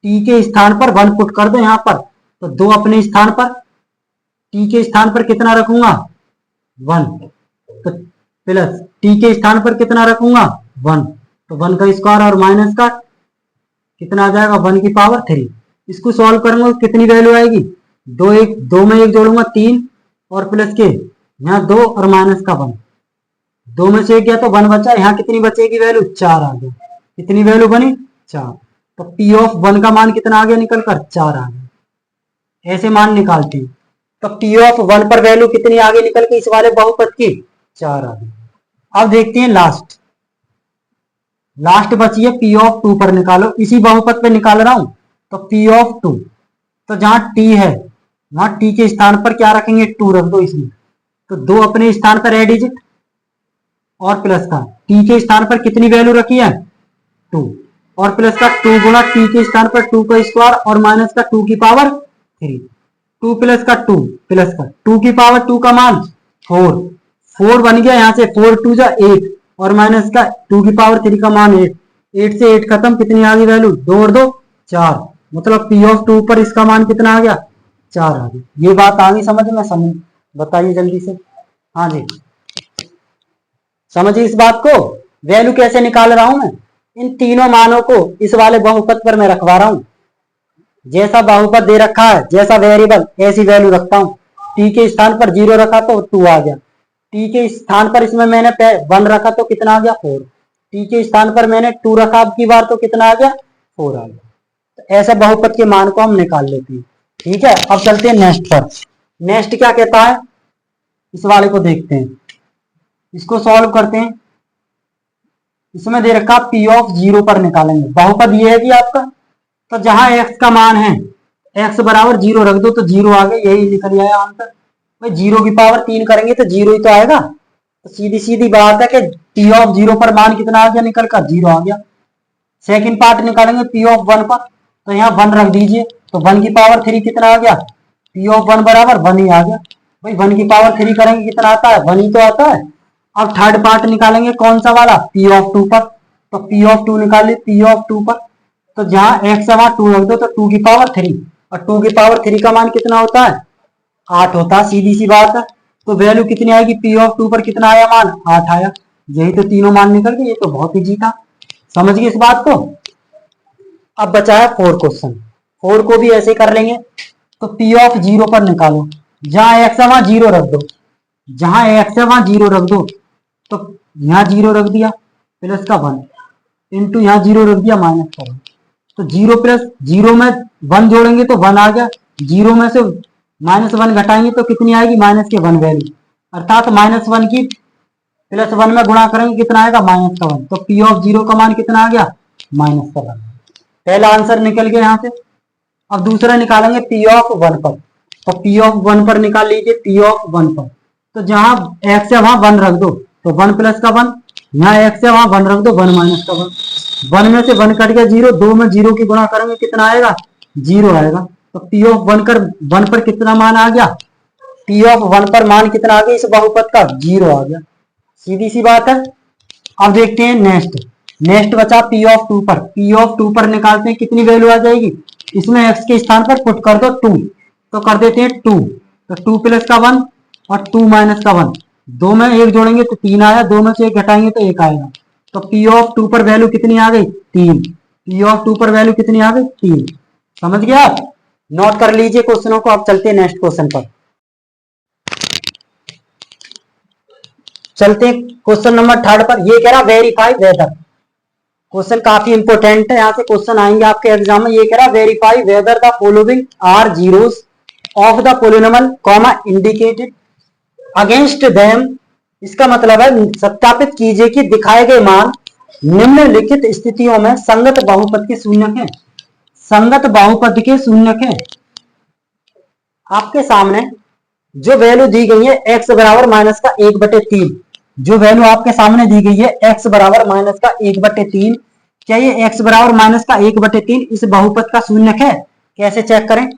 टी के स्थान पर वन पुट कर दो यहां पर, तो दो अपने स्थान पर, टी के स्थान पर कितना रखूंगा, वन। तो प्लस टी के स्थान पर कितना रखूंगा, वन। तो वन का स्क्वायर और माइनस का कितना आ जाएगा, वन की पावर थ्री। इसको सॉल्व करूंगा कितनी वैल्यू आएगी, दो, एक दो में एक जोड़ूंगा तीन और प्लस के यहाँ दो और माइनस का वन, दो में से एक गया तो वन बचा, यहाँ कितनी बचेगी वैल्यू, चार आ गई। कितनी वैल्यू बनी, चार। तो पी ऑफ वन का मान कितना आ गया निकल कर, चार आ गया। ऐसे मान निकालते हैं। तो पी ऑफ वन पर वैल्यू कितनी आगे निकल के, इस वाले बहुपद की, चार आ गई। अब देखते हैं लास्ट, लास्ट बची है पी ऑफ टू पर निकालो। इसी बहुपद पे निकाल रहा हूं। तो पी ऑफ टू, तो जहां टी है वहां टी के स्थान पर क्या रखेंगे, टू रख दो इसमें। तो दो अपने स्थान पर ऐड डिजिट और प्लस का, टी के स्थान पर कितनी वैल्यू रखी है, टू, और प्लस का टू गुणा टी के स्थान पर टू का स्क्वायर और माइनस का टू की पावर थ्री। टू प्लस का टू, प्लस का टू की पावर टू का मान फोर, फोर बन गया। यहाँ से फोर टू जा एट और माइनस का टू की पावर थ्री का मान एट, एट से एट खत्म, कितनी आ गई वैल्यू, दो और दो चार। मतलब पी ऑफ टू पर इसका मान कितना आ गया, चार आ गई। ये बात आ गई समझ में, समझ बताइए जल्दी से। हाँ जी, समझिए इस बात को। वैल्यू कैसे निकाल रहा हूं मैं, इन तीनों मानों को इस वाले बहुपद पर मैं रखवा रहा हूं। जैसा बहुपद दे रखा है, जैसा वेरिएबल, ऐसी वैल्यू रखता हूं। टी के स्थान पर जीरो रखा तो टू आ गया, टी के स्थान पर इसमें मैंने वन रखा तो कितना आ गया, फोर। टी के स्थान पर मैंने टू रखा अब की बार तो कितना आ गया, फोर आ गया। तो ऐसे बहुपद के मान को हम निकाल लेते हैं। ठीक है, अब चलते हैं नेक्स्ट पर। नेक्स्ट क्या कहता है, इस वाले को देखते हैं, इसको सॉल्व करते हैं। इसमें दे रखा पी ऑफ जीरो पर निकालेंगे। बहुपद ये है कि आपका, तो जहां एक्स का मान है, एक्स बराबर जीरो रख दो तो जीरो आ गया, यही निकल आया आंसर। भाई जीरो की पावर तीन करेंगे तो जीरो ही तो आएगा। तो सीधी सीधी बात है कि पी ऑफ जीरो पर मान कितना आ गया निकल कर, जीरो आ गया। सेकंड पार्ट निकालेंगे पी ऑफ वन पर, तो यहाँ वन रख दीजिए। तो वन की पावर थ्री कितना आ गया, पी ऑफ वन बराबर वन ही आ गया। भाई वन की पावर थ्री करेंगे कितना आता है, वन ही तो आता है। अब थर्ड पार्ट निकालेंगे कौन सा वाला, पी ऑफ टू पर। तो पी ऑफ टू निकालिए पी ऑफ टू पर, तो जहां एक्स है वहां टू रख दो तो टू की पावर थ्री, और टू की पावर थ्री का मान कितना होता है, आठ होता है। सीधी सी बात है। तो वैल्यू कितनी आएगी, पी ऑफ टू पर कितना आया मान, आठ आया। यही तो तीनों मान निकल गए, ये तो बहुत ही जीता। समझ गए इस बात को। अब बचा है फोर क्वेश्चन। 4 को भी ऐसे कर लेंगे। तो पी ऑफ 0 पर निकालो, जहां एक्स है वहां 0 रख दो, जहां एक्स है वहां 0 रख दो। तो यहाँ 0 रख दिया प्लस का 1 इंटू यहाँ 0 रख दिया माइनस का 1। तो 0 प्लस 0 में 1 जोड़ेंगे तो 1 आ गया, 0 में से -1 घटाएंगे तो कितनी आएगी, माइनस के 1 वैल्यू, अर्थात -1 की प्लस 1 में गुणा करेंगे कितना आएगा, माइनस का 1। तो पी ऑफ 0 का मान कितना आ गया, माइनस का 1। पहला आंसर निकल गया यहाँ से। अब दूसरा निकालेंगे पी ऑफ 1 पर। तो पी ऑफ 1 पर निकाल लीजिए, पी ऑफ 1 पर। तो जहां एक्स है वहां 1 रख दो, तो 1 प्लस का 1, यहाँ एक्स है वहां 1 रख दो, 1 माइनस का 1। 1 में से 1 कट गया 0, 2 में 0 की गुणा करेंगे कितना आएगा, 0 आएगा। तो पी ऑफ 1 पर कितना मान आ गया, पी ऑफ 1 पर मान कितना आ गया इस बहुपद का, 0 आ गया। सीधी सी बात है। अब देखते हैं नेक्स्ट बचा पी ऑफ 2 पर। पी ऑफ 2 पर निकालते हैं, कितनी वैल्यू आ जाएगी, इसमें एक्स के स्थान पर पुट कर दो 2, तो कर देते हैं 2। तो 2 प्लस का 1 और 2 माइनस का 1, 2 में 1 जोड़ेंगे तो 3 आया, 2 में से 1 घटाएंगे तो 1 आएगा। तो पी ऑफ 2 पर वैल्यू कितनी आ गई, 3। पी ऑफ 2 पर वैल्यू कितनी आ गई, 3। समझ गया आप, नोट कर लीजिए क्वेश्चनों को। अब चलते हैं नेक्स्ट क्वेश्चन पर। चलते हैं क्वेश्चन नंबर 3 पर। ये कह रहा वेरीफाई वेदर, क्वेश्चन काफी इंपोर्टेंट है, यहाँ से क्वेश्चन आएंगे आपके एग्जाम में। ये कह रहा verify whether the following are zeros of the polynomial comma indicated against them. इसका मतलब है सत्यापित कीजिए कि दिखाए गए मान निम्नलिखित स्थितियों में संगत बहुपद के शून्यक हैं। संगत बहुपद के शून्यक हैं। आपके सामने जो वैल्यू दी गई है x बराबर माइनस का 1/3, जो वैल्यू आपके सामने दी गई है x बराबर माइनस का 1/3, क्या ये x बराबर माइनस का 1/3 इस बहुपद का शून्यक है? कैसे चेक करें?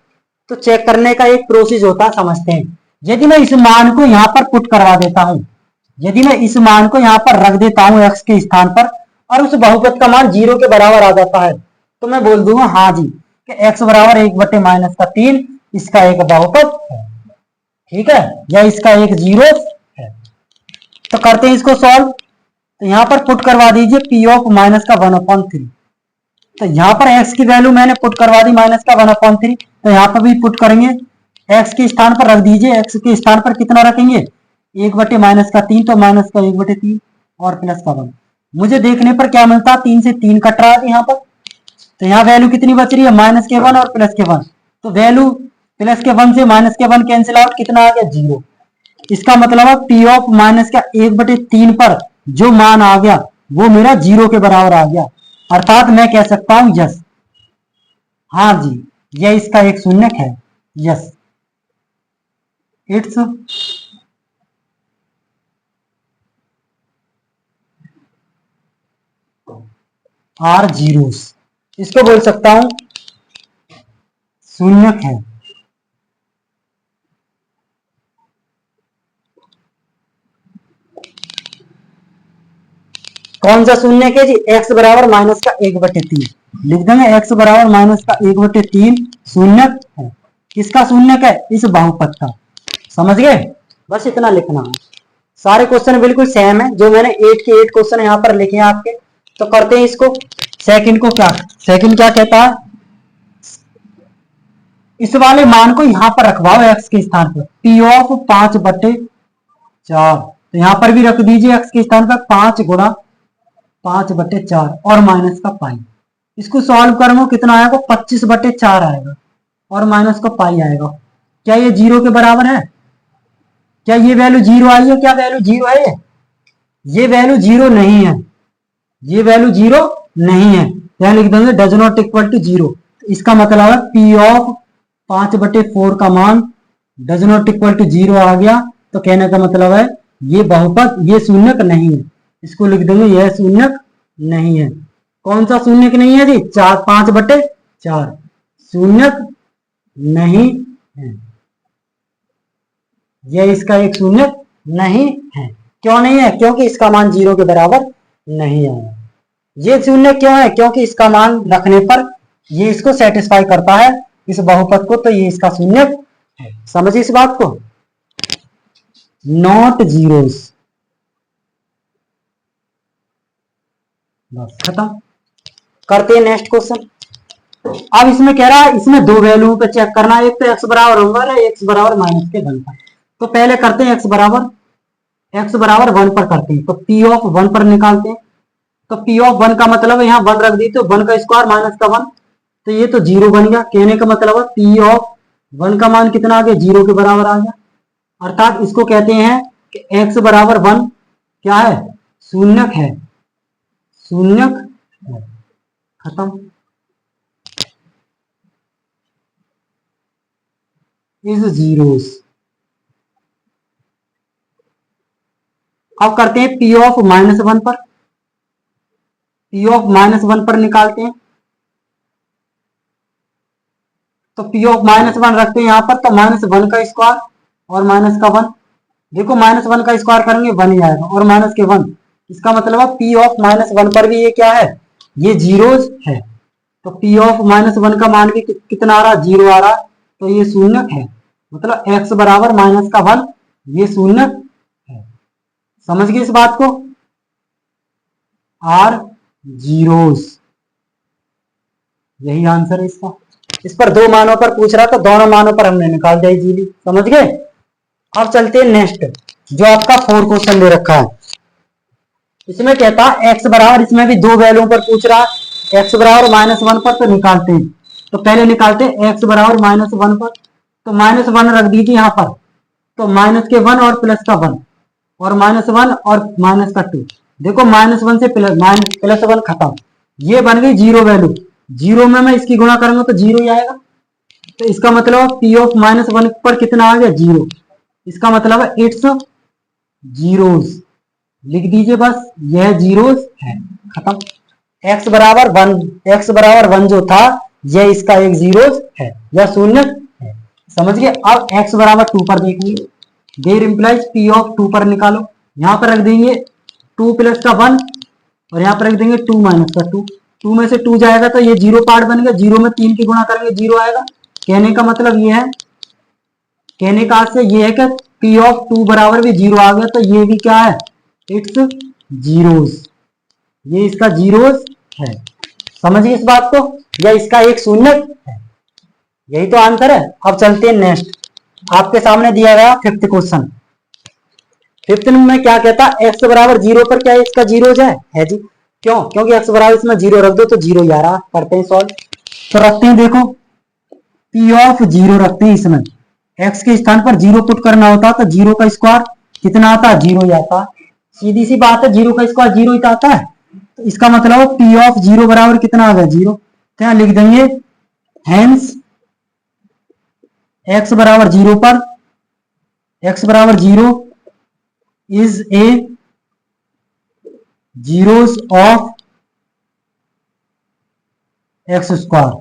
तो चेक करने का एक प्रोसेस होता है, समझते हैं। यदि मैं इस मान को यहाँ पर पुट करवा देता हूं, यदि मैं इस मान को यहाँ पर रख देता हूं x के स्थान पर, और उस बहुपद का मान 0 के बराबर आ जाता है, तो मैं बोल दूंगा हाँ जी कि x बराबर 1/-3 इसका एक बहुपद है, ठीक है, या इसका एक जीरो है। तो करते हैं इसको सॉल्व। तो यहां पर पुट करवा दीजिए पी ऑफ माइनस का 1/3। तो यहाँ पर x की वैल्यू मैंने पुट करवा दी माइनस का 1/3, तो यहाँ पर भी पुट करेंगे, x के स्थान पर रख दीजिए। x के स्थान पर कितना रखेंगे, 1/-3, तो माइनस का 1/3 और प्लस का 1। मुझे देखने पर क्या मिलता, 3 से 3 कट रहा है यहाँ पर। तो यहाँ वैल्यू कितनी बच रही है, माइनस के 1 और प्लस के 1। तो वैल्यू प्लस के 1 से माइनस के 1 कैंसिल आउट, कितना आ गया, 0। इसका मतलब है पी ऑफ माइनस का 1/3 पर जो मान आ गया वो मेरा 0 के बराबर आ गया, अर्थात मैं कह सकता हूं यस, हाँ जी यह इसका एक शून्यक है, यस इट्स आर जीरोस, इसको बोल सकता हूं शून्यक है। कौन सा शून्य है जी, x बराबर माइनस का 1/3 लिख देंगे, x बराबर माइनस का 1/3 शून्यक है। किसका शून्यक है, इस बहुपद का। समझ गए, बस इतना लिखना है। सारे क्वेश्चन बिल्कुल सेम है, जो मैंने 8 के 8 क्वेश्चन यहाँ पर लिखे हैं आपके। तो करते हैं इसको। सेकंड को क्या, सेकंड क्या कहता है, इस वाले मान को यहाँ पर रखवाओ x के स्थान पर, p ऑफ 5/4। तो यहाँ पर भी रख दीजिए x के स्थान पर 5 गुणा 5/4 और माइनस का पाई। इसको सॉल्व करूंगा कितना आएगा, 25/4 आएगा और माइनस का पाई आएगा। क्या ये 0 के बराबर है, क्या ये वैल्यू 0 आई है, क्या वैल्यू 0 है, ये वैल्यू 0 नहीं है, ये वैल्यू 0 नहीं है। यहां लिख देंगे डज नॉट इक्वल टू 0। इसका मतलब है पी ऑफ 5/4 का मान डज नॉट इक्वल टू 0 आ गया। तो कहने का मतलब है ये बहुपद, ये शून्यक नहीं है। इसको लिख देंगे यह शून्यक नहीं है। कौन सा शून्यक नहीं है जी, 5/4 शून्यक नहीं है, यह इसका एक शून्यक नहीं है। क्यों नहीं है, क्योंकि इसका मान 0 के बराबर नहीं है। ये शून्य क्यों है, क्योंकि इसका मान रखने पर ये इसको सेटिस्फाई करता है, इस बहुपद को, तो ये इसका शून्यक है। समझिए इस बात को, नॉट जीरोस, बस खत्म। करते हैं नेक्स्ट क्वेश्चन। अब इसमें कह रहा है इसमें दो वैल्यू पे चेक करना है, एक तो एक्स बराबर 1 है, एक्स बराबर -1 पर। तो पहले करते हैं एक्स बराबर 1 पर करते हैं, तो पी ऑफ 1 पर निकालते हैं। तो पी ऑफ 1 का मतलब है यहाँ 1 रख दी, तो 1 का स्क्वायर माइनस का 1, तो ये तो 0 बन गया। कहने का मतलब है पी ऑफ 1 का मान कितना आ गया, 0 के बराबर आ गया। अर्थात इसको कहते हैं कि एक्स बराबर 1 क्या है, शून्यक है, शून्यक है। खत्म। Is zeros. अब करते हैं पी ऑफ -1 पर, पी ऑफ -1 पर निकालते हैं। तो पी ऑफ -1 रखते हैं यहाँ पर, तो -1 का स्क्वायर और माइनस का 1। देखो -1 का स्क्वायर करेंगे 1 ही आएगा, और माइनस के 1, इसका मतलब है पी ऑफ -1 पर भी ये क्या है, ये जीरोस है। तो पी ऑफ -1 का मान भी कितना आ रहा, 0 आ रहा, तो ये शून्यक है। मतलब एक्स बराबर -1 ये शून्यक है। समझ गए इस बात को, आर जीरोस, यही आंसर है इसका। इस पर दो मानों पर पूछ रहा, तो दोनों मानों पर हमने निकाल दिया इजीली। समझ गए। अब चलते हैं नेक्स्ट, जो आपका 4 क्वेश्चन दे रखा है। इसमें कहता है एक्स बराबर, इसमें भी दो वैल्यू पर पूछ रहा है, एक्स बराबर -1 पर, तो निकालते हैं। तो पहले निकालते हैं एक्स बराबर -1 पर, तो -1 रख दीजिए यहाँ पर, तो माइनस के 1 और प्लस का 1, और -1 और माइनस का 2। देखो -1 से प्लस 1 खत्म, ये बन गई 0 वैल्यू। 0 में मैं इसकी गुणा करूंगा तो 0 ही आएगा। तो इसका मतलब पी ऑफ -1 पर कितना आ गया, 0। इसका मतलब है इट्स जीरोस। लिख दीजिए बस, यह जीरोस है। खत्म। एक्स बराबर 1 जो था, यह इसका एक जीरोस है, यह शून्य है। समझ गए। अब एक्स बराबर 2 पर देखेंगे, देर इंप्लाइज पी ऑफ 2 पर निकालो। यहां पर रख देंगे 2 प्लस का 1, और यहाँ पर रख देंगे 2 माइनस का 2। 2 में से 2 जाएगा तो ये 0 पार्ट बन गया, 0 में 3 की गुणा करेंगे 0 आएगा। कहने का मतलब ये है, कहने का से ये है कि पी ऑफ 2 बराबर भी 0 आ गया, तो ये भी क्या है, इट्स जीरोस, ये इसका जीरोस है। समझिए इस बात को, या इसका एक शून्य है। यही तो आंसर है। अब चलते हैं नेक्स्ट, आपके सामने दिया गया 5th क्वेश्चन। 5th में क्या कहता है, एक्स बराबर 0 पर क्या इसका जीरोज है जी। क्यों, क्योंकि एक्स बराबर इसमें 0 रख दो तो 0 ही आ रहा। करते हैं सॉल्व, तो रखते हैं, देखो पी ऑफ 0 रखते हैं। इसमें एक्स के स्थान पर 0 पुट करना होता तो 0 का स्क्वायर कितना आता, 0 ही आता। सीधी सी बात है, 0 का स्क्वायर 0 ही आता है। तो इसका मतलब पी ऑफ 0 बराबर कितना आ गया, 0। तो यहां लिख देंगे हेंस एक्स बराबर 0 पर, एक्स बराबर 0 is a zeros of x square.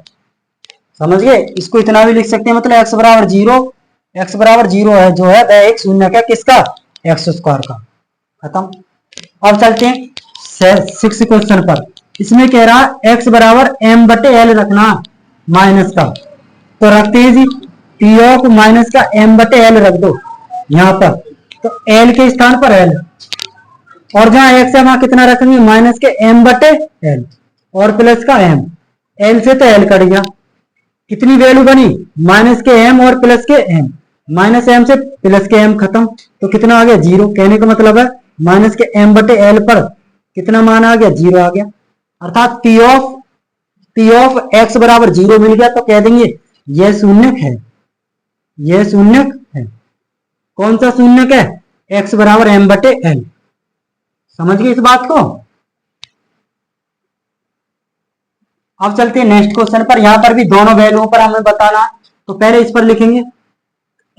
समझ गए। इसको इतना भी लिख सकते हैं, मतलब एक्स बराबर 0, एक्स बराबर 0 है जो है वह एक शून्य का किसका, एक्स स्क्वायर का। खत्म। अब चलते हैं 6 क्वेश्चन पर। इसमें कह रहा है एक्स बराबर m बटे एल रखना, माइनस का। तो रखते हैं जी, पी ऑफ माइनस का m बटे एल रख दो यहां पर, तो एल के स्थान पर एल, और जहां एक्स है वहां कितना रखेंगे, माइनस के m बटे एल, और प्लस का m। एल से तो एल कट गया, कितनी वैल्यू बनी, माइनस के m और प्लस के m, माइनस m से प्लस के m खत्म, तो कितना आ गया, 0। कहने का मतलब है माइनस के m बटे एल पर कितना मान आ गया, 0 आ गया। अर्थात पी ऑफ एक्स बराबर 0 मिल गया, तो कह देंगे यह शून्यक है, यह शून्यक है। कौन सा शून्यक है, एक्स बराबर m बटे एल। समझ गए इस बात को। अब चलते हैं नेक्स्ट क्वेश्चन पर। यहां पर भी दोनों वैल्यूओं पर हमें बताना है, तो पहले इस पर लिखेंगे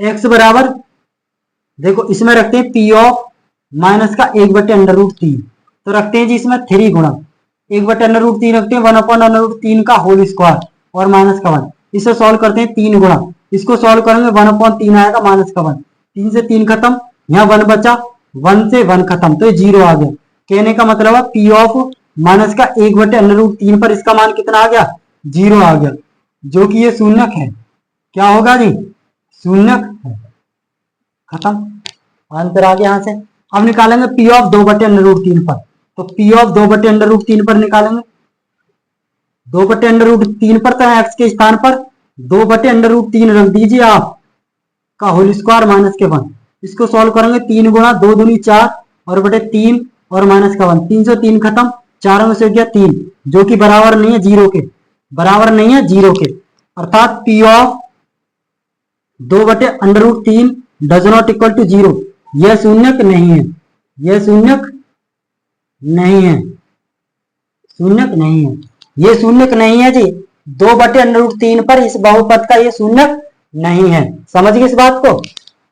एक्स बराबर, देखो इसमें रखते हैं पी ऑफ माइनस का 1/√3, तो रखते हैं जी इसमें 3 गुणा 1/√3 रखते हैं, 1/√3 का होल स्क्वायर और माइनस का 1। इसे सॉल्व करते हैं 3 गुणा, इसको सॉल्व करेंगे 1/3 आएगा, माइनस का 1, 3 से 3 खत्म, यहाँ 1 बचा, 1 से 1 खत्म, तो ये 0 आ गया। कहने का मतलब है पी ऑफ माइनस का 1/√3 पर इसका मान कितना आ गया, 0 आ गया, जो कि ये शून्यक है। क्या होगा जी, शून्यक है। खत्म। आंसर आ गया यहां से। अब निकालेंगे पी ऑफ 2/√3 पर, तो पी ऑफ 2/√3 पर निकालेंगे, 2/√3 पर, तो एक्स के स्थान पर 2/√3 रख दीजिए आप का होल स्क्वायर माइनस के 1। इसको सॉल्व करेंगे 3 गुणा 2 दूनी 4 और बटे 3 और माइनस का 1, 3 से 3 खत्म, 4 में से गया 3, जो कि बराबर नहीं है जीरो के, बराबर नहीं है जीरो के, अर्थात P of 2/√3 does not equal to zero. यह शून्यक नहीं है, यह शून्यक नहीं है, शून्यक नहीं है, ये शून्यक नहीं है जी। 2/√3 पर इस बहुपद का ये शून्यक नहीं है। समझ गए इस बात को।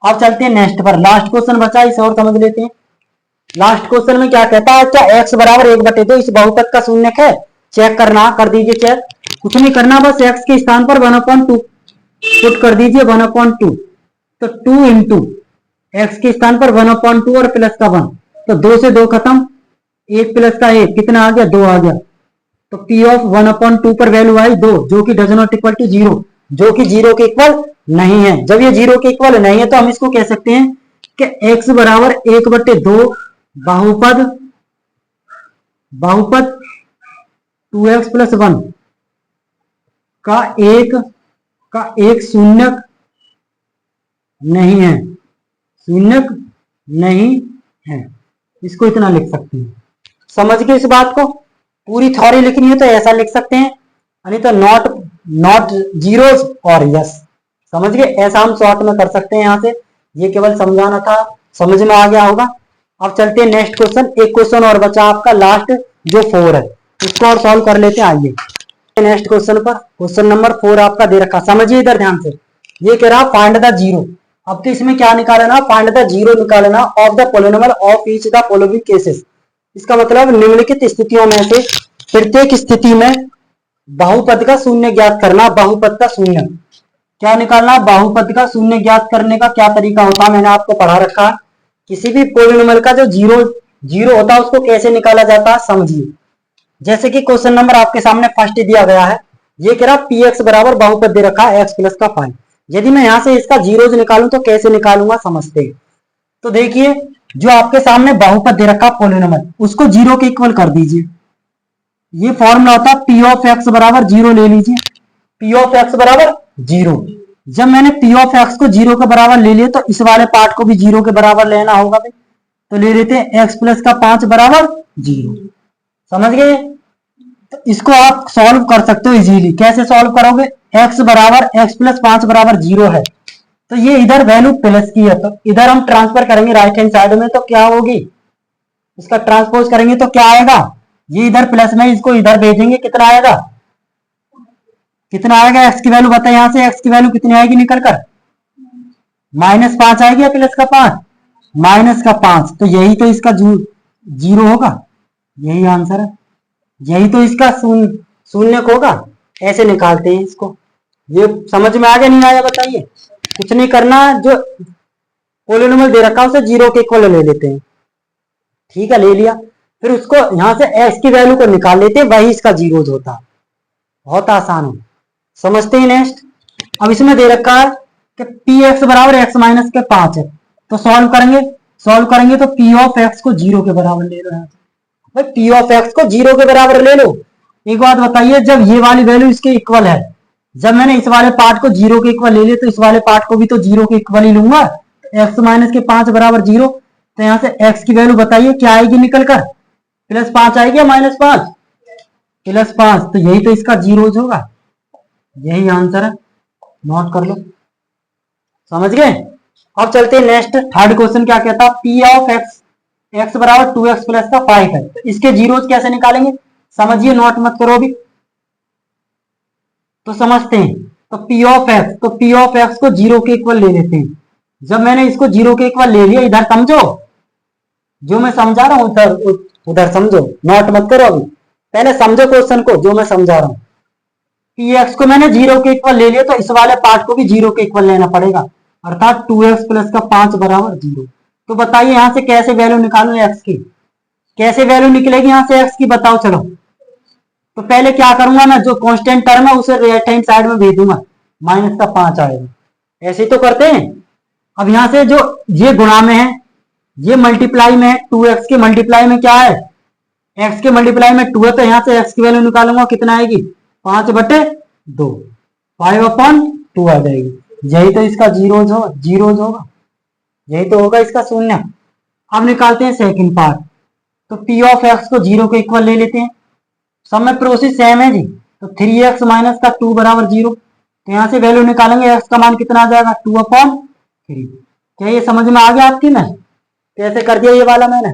अब चलते हैं नेक्स्ट पर, लास्ट क्वेश्चन बचा, इसे और समझ लेते हैं। लास्ट क्वेश्चन में क्या कहता है, क्या x बराबर 1/2 इस बहुपद का शून्यक है? चेक करना, कर दीजिए चेक, कुछ नहीं करना, बस x के स्थान पर 1/2 पुट कर दीजिए, 1/2, तो 2 इंटू एक्स के स्थान पर 1/2 और प्लस का 1, तो 2 से 2 खत्म, 1 प्लस का 1 कितना आ गया, 2 आ गया। तो p ऑफ 1/2 पर वैल्यू आई 2, जो कि does not equal to zero, जो कि जीरो के इक्वल नहीं है। जब ये जीरो के इक्वल नहीं है तो हम इसको कह सकते हैं कि x बराबर 1/2 बहुपद 2x प्लस 1 का एक शून्यक नहीं है, शून्यक नहीं है। इसको इतना लिख सकते हैं। समझ गए इस बात को। पूरी थ्योरी लिखनी है तो ऐसा लिख सकते हैं, नहीं तो नॉट जीरोस और यस। समझ गए, ऐसा हम शॉर्ट में कर सकते हैं। यहाँ से ये केवल समझाना था, समझ में आ गया होगा। अब चलते हैं नेक्स्ट क्वेश्चन। एक क्वेश्चन और बचा आपका लास्ट, जो 4 है, इसको और सॉल्व कर लेते हैं। आइए नेक्स्ट क्वेश्चन पर, क्वेश्चन नंबर 4 आपका दे रखा, समझिए इधर ध्यान से। ये कह रहा फाइंड द जीरो। अब तो इसमें क्या निकालना, फाइंड द जीरो निकालना of the polynomial of each the following cases. इसका मतलब निम्नलिखित स्थितियों में से प्रत्येक स्थिति में बहुपद का शून्य ज्ञात करना। बहुपद का शून्य क्या निकालना, बहुपद का शून्य ज्ञात करने का क्या तरीका होता है, मैंने आपको पढ़ा रखा है। किसी भी पॉलिनोमियल का जो जीरो होता है उसको कैसे निकाला जाता है, समझिए। जैसे कि क्वेश्चन नंबर आपके सामने फर्स्ट दिया गया है, ये कह रहा पी एक्स बराबर बहुपद दे रखा है एक्स प्लस का 5। यदि मैं यहां से इसका जीरोज निकालूं तो कैसे निकालूंगा, समझते हैं। तो देखिए, जो आपके सामने बहुपद दे रखा पॉलिनोमियल, उसको जीरो के इक्वल कर दीजिए। ये फॉर्मूला होता है पी ऑफ एक्स बराबर जीरो, ले लीजिए पी ऑफ एक्स बराबर जीरो। जब मैंने पी ऑफ एक्स को जीरो के बराबर ले लिया तो इस वाले पार्ट को भी जीरो के बराबर लेना होगा भाई। तो ले लेते हैं एक्स प्लस का 5 बराबर जीरो। समझ गए। तो इसको आप सॉल्व कर सकते हो इजीली। कैसे सॉल्व करोगे, x बराबर x प्लस 5 बराबर जीरो है, तो ये इधर वैल्यू प्लस की है, तो इधर हम ट्रांसफर करेंगे राइट हैंड साइड में, तो क्या होगी, इसका ट्रांसपोज करेंगे तो क्या आएगा, ये इधर प्लस में, इसको इधर भेजेंगे, कितना आएगा, कितना आएगा x की वैल्यू बताए, यहां से x की वैल्यू कितनी आएगी निकल कर, -5 आएगी या प्लस का 5, -5। तो यही तो इसका जीरो होगा, यही आंसर है, यही तो इसका शून्य होगा। ऐसे निकालते हैं इसको। ये समझ में आ गया नहीं आया बताइए। कुछ नहीं करना, जो पॉलिनोमियल दे रखा है उसे जीरो के इक्वल ले लेते हैं। ठीक है, ले लिया, फिर उसको यहां से x की वैल्यू को निकाल लेते हैं, वही इसका जीरोज होता। बहुत आसान है, समझते हैं। नेक्स्ट, अब इसमें दे रखा है कि पी एक्स बराबर एक्स माइनस के 5 है, तो सॉल्व करेंगे तो पी ऑफ एक्स को जीरो के बराबर ले लो। भाई पी ऑफ एक्स को जीरो के बराबर ले लो। एक बात बताइए, जब ये वाली वैल्यू इसके इक्वल है, जब मैंने इस वाले पार्ट को जीरो के इक्वल ले लिया तो इस वाले पार्ट को भी तो जीरो के इक्वल ही लूंगा। एक्स माइनस के 5 बराबर जीरो, तो यहां से एक्स की वैल्यू बताइए क्या आएगी निकल कर, +5 आएगी या -5, +5। तो यही तो इसका जीरोज होगा, यही आंसर है, नोट कर लो। समझ गए। अब चलते हैं नेक्स्ट, थर्ड क्वेश्चन क्या कहता है, पी ऑफ एक्स बराबर 2x प्लस का 5 है, तो इसके जीरोज कैसे निकालेंगे, समझिए, नोट मत करो अभी, तो समझते हैं। तो पी ऑफ एक्स को जीरो के इक्वल ले लेते हैं। जब मैंने इसको जीरो के इक्वल ले लिया, इधर समझो, जो मैं समझा रहा हूं उधर समझो, नोट मत करो अभी, पहले समझो क्वेश्चन को जो मैं समझा रहा हूं। पी एक्स को मैंने जीरो के इक्वल ले लिया, तो इस वाले पार्ट को भी जीरो के इक्वल लेना पड़ेगा, अर्थात 2x प्लस का 5 बराबर जीरो। तो बताइए यहां से कैसे वैल्यू निकालू x की, कैसे वैल्यू निकलेगी यहां से x की, बताओ। चलो, तो पहले क्या करूंगा ना, जो कांस्टेंट टर्म है उसे राइट हैंड साइड में भेज दूंगा, -5 आएगा। ऐसे तो करते हैं। अब यहां से जो ये गुणा में है, ये मल्टीप्लाई में है, 2x के मल्टीप्लाई में क्या है, x के मल्टीप्लाई में 2 है, तो यहां से x की वैल्यू निकालूंगा, कितना आएगी 5/2, 5/2 आ जाएगी। यही तो इसका जीरोज होगा, यही तो होगा इसका शून्य। अब निकालते हैं सेकंड पार्ट। तो पी ऑफ एक्स को जीरो के इक्वल ले लेते हैं, सब में प्रोसेस सेम है जी। तो 3x माइनस का 2 बराबर 0। तो यहाँ से वैल्यू निकालेंगे, एक्स का मान कितना आ जाएगा 2/3। क्या ये समझ में आ गया आपकी? मैं कैसे कर दिया ये वाला, मैंने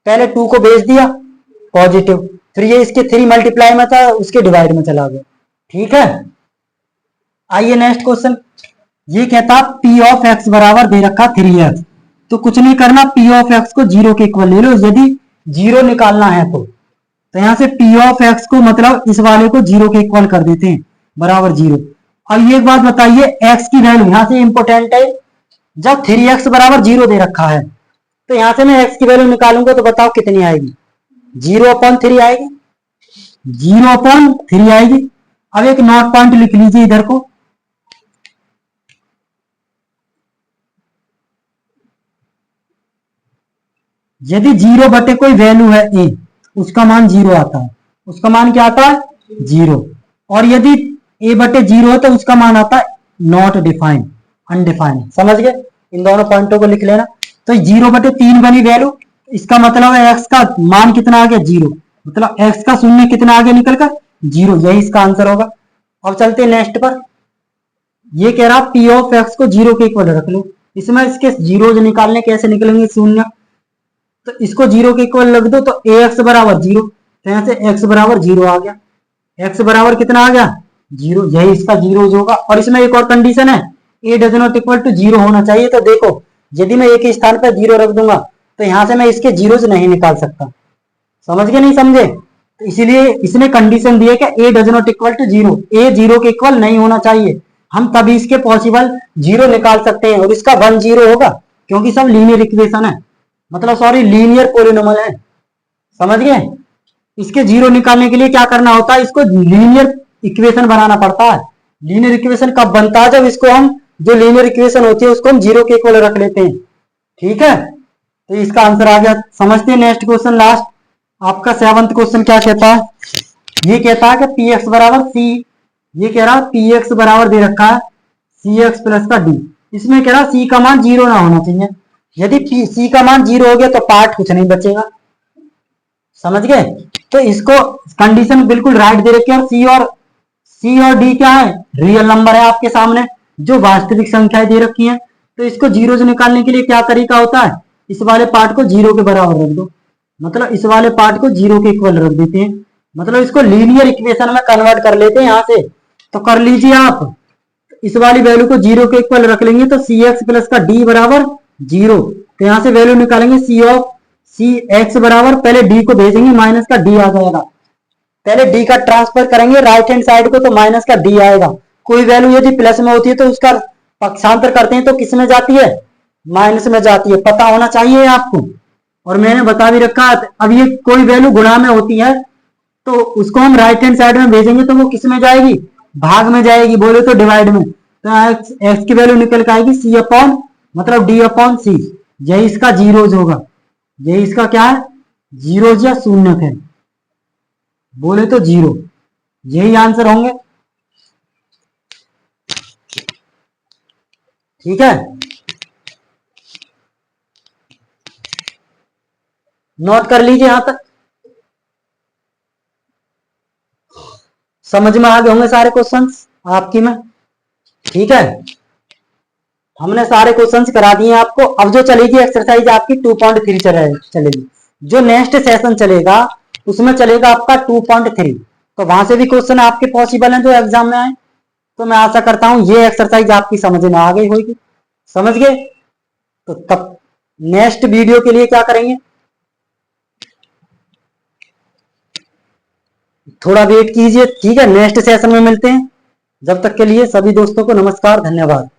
पहले 2 को भेज दिया पॉजिटिव, फिर ये इसके 3 मल्टीप्लाई में था, उसके डिवाइड में चला गया। ठीक है, आइए नेक्स्ट क्वेश्चन। ये कहता पी ऑफ एक्स बराबर दे रखा 3x। तो कुछ नहीं करना, पी ऑफ एक्स को जीरो के इक्वल ले लो यदि जीरो निकालना है तो यहां से पी ऑफ एक्स को मतलब इस वाले को जीरो के इक्वल कर देते हैं, बराबर 0। अब ये एक बात बताइए, एक्स की वैल्यू यहां से इंपोर्टेंट है। जब 3x बराबर 0 दे रखा है तो यहां से मैं एक्स की वैल्यू निकालूंगा तो बताओ कितनी आएगी? 0/3 आएगी, 0/3 आएगी। अब एक नोट पॉइंट लिख लीजिए इधर को, यदि 0 बटे कोई वैल्यू है ए, उसका मान 0 आता है। उसका मान क्या आता है? 0। और यदि ए बटे 0 है तो उसका मान आता है नॉट डिफाइंड, अनडिफाइंड। समझ गए? इन दोनों पॉइंटों को लिख लेना। तो 0/3 बनी वैल्यू, इसका मतलब है एक्स का मान कितना आ गया? 0। मतलब एक्स का शून्य कितना आगे निकल कर? 0। यही इसका आंसर होगा। अब चलते हैं नेक्स्ट पर। ये कह रहा पी ऑफ एक्स को 0 के इक्वल रख लो। इसमें इसके जीरो निकालने कैसे निकलेंगे? शून्य, तो इसको 0 के इक्वल रख दो तो ए एक्स बराबर 0। तो यहां से एक्स बराबर 0 आ गया। एक्स बराबर कितना आ गया? 0। यही इसका जीरोज होगा। और इसमें एक और कंडीशन है, ए डज नॉट इक्वल टू 0 होना चाहिए। तो देखो, यदि मैं एक स्थान पर 0 रख दूंगा तो यहां से मैं इसके जीरोज नहीं निकाल सकता। समझ गए नहीं समझे? तो इसीलिए इसने कंडीशन दी है कि ए डज नॉट इक्वल टू 0, ए 0 के इक्वल नहीं होना चाहिए, हम तभी इसके पॉसिबल 0 निकाल सकते हैं। और इसका 1 0 होगा क्योंकि सब लीनियर इक्वेशन है, मतलब सॉरी लीनियर पॉलिनोमियल है। समझ गए? इसके 0 निकालने के लिए क्या करना होता है? इसको लीनियर इक्वेशन बनाना पड़ता है। लीनियर इक्वेशन कब बनता है? जब इसको हम, जो लीनियर इक्वेशन होती है उसको हम 0 के इक्वल रख लेते हैं। ठीक है, तो इसका आंसर आ गया। समझते हैं नेक्स्ट क्वेश्चन, लास्ट आपका 7th क्वेश्चन क्या कहता है? ये कहता है कि पी एक्स बराबर सी, ये कह रहा है पी एक्स बराबर दे रखा है सी एक्स प्लस का डी। इसमें कह रहा सी का मान 0 ना होना चाहिए। यदि सी का मान 0 हो गया तो पार्ट कुछ नहीं बचेगा। समझ गए? तो इसको कंडीशन बिल्कुल राइट दे रखी है। और सी और डी क्या है? रियल नंबर है आपके सामने, जो वास्तविक संख्याएं दे रखी हैं। तो इसको जीरोज निकालने के लिए क्या तरीका होता है? इस वाले पार्ट को 0 के बराबर रख दो, मतलब इस वाले पार्ट को 0 के इक्वल रख देते हैं, मतलब इसको लीनियर इक्वेशन में कन्वर्ट कर लेते हैं यहां से। तो कर लीजिए आप, इस वाली वैल्यू को 0 के इक्वल रख लेंगे तो सी एक्स प्लस का डी बराबर 0। तो यहां से वैल्यू निकालेंगे सी एक्स बराबर, पहले डी को भेजेंगे माइनस का डी आ जाएगा, पहले डी का ट्रांसफर करेंगे राइट हैंड साइड को तो माइनस का डी आएगा। कोई वैल्यू यदि प्लस में होती है तो उसका पक्षांतर करते हैं तो किस में जाती है? माइनस में जाती है। पता होना चाहिए आपको, और मैंने बता भी रखा है। अब ये कोई वैल्यू गुणा में होती है तो उसको हम राइट हैंड साइड में भेजेंगे तो वो किस में जाएगी? भाग में जाएगी, बोले तो डिवाइड में। तो एक्स की वैल्यू निकल के आएगी सी अपॉन, मतलब डी अपॉन सी। यही इसका जीरोज होगा, यही इसका क्या है? जीरोज या शून्य है, बोले तो 0। यही आंसर होंगे। ठीक है, नोट कर लीजिए यहां तक। समझ में आ गए होंगे सारे क्वेश्चंस आपकी में। ठीक है, हमने सारे क्वेश्चंस करा दिए आपको। अब जो चलेगी एक्सरसाइज आपकी 2.3 चलेगी। जो नेक्स्ट सेशन चलेगा उसमें चलेगा आपका 2.3। तो वहां से भी क्वेश्चन आपके पॉसिबल हैं जो एग्जाम में आए। तो मैं आशा करता हूं ये एक्सरसाइज आपकी समझ में आ गई होगी। समझ गए? तो तब नेक्स्ट वीडियो के लिए क्या करेंगे? थोड़ा वेट कीजिए। ठीक है, नेक्स्ट सेशन में मिलते हैं। जब तक के लिए सभी दोस्तों को नमस्कार, धन्यवाद।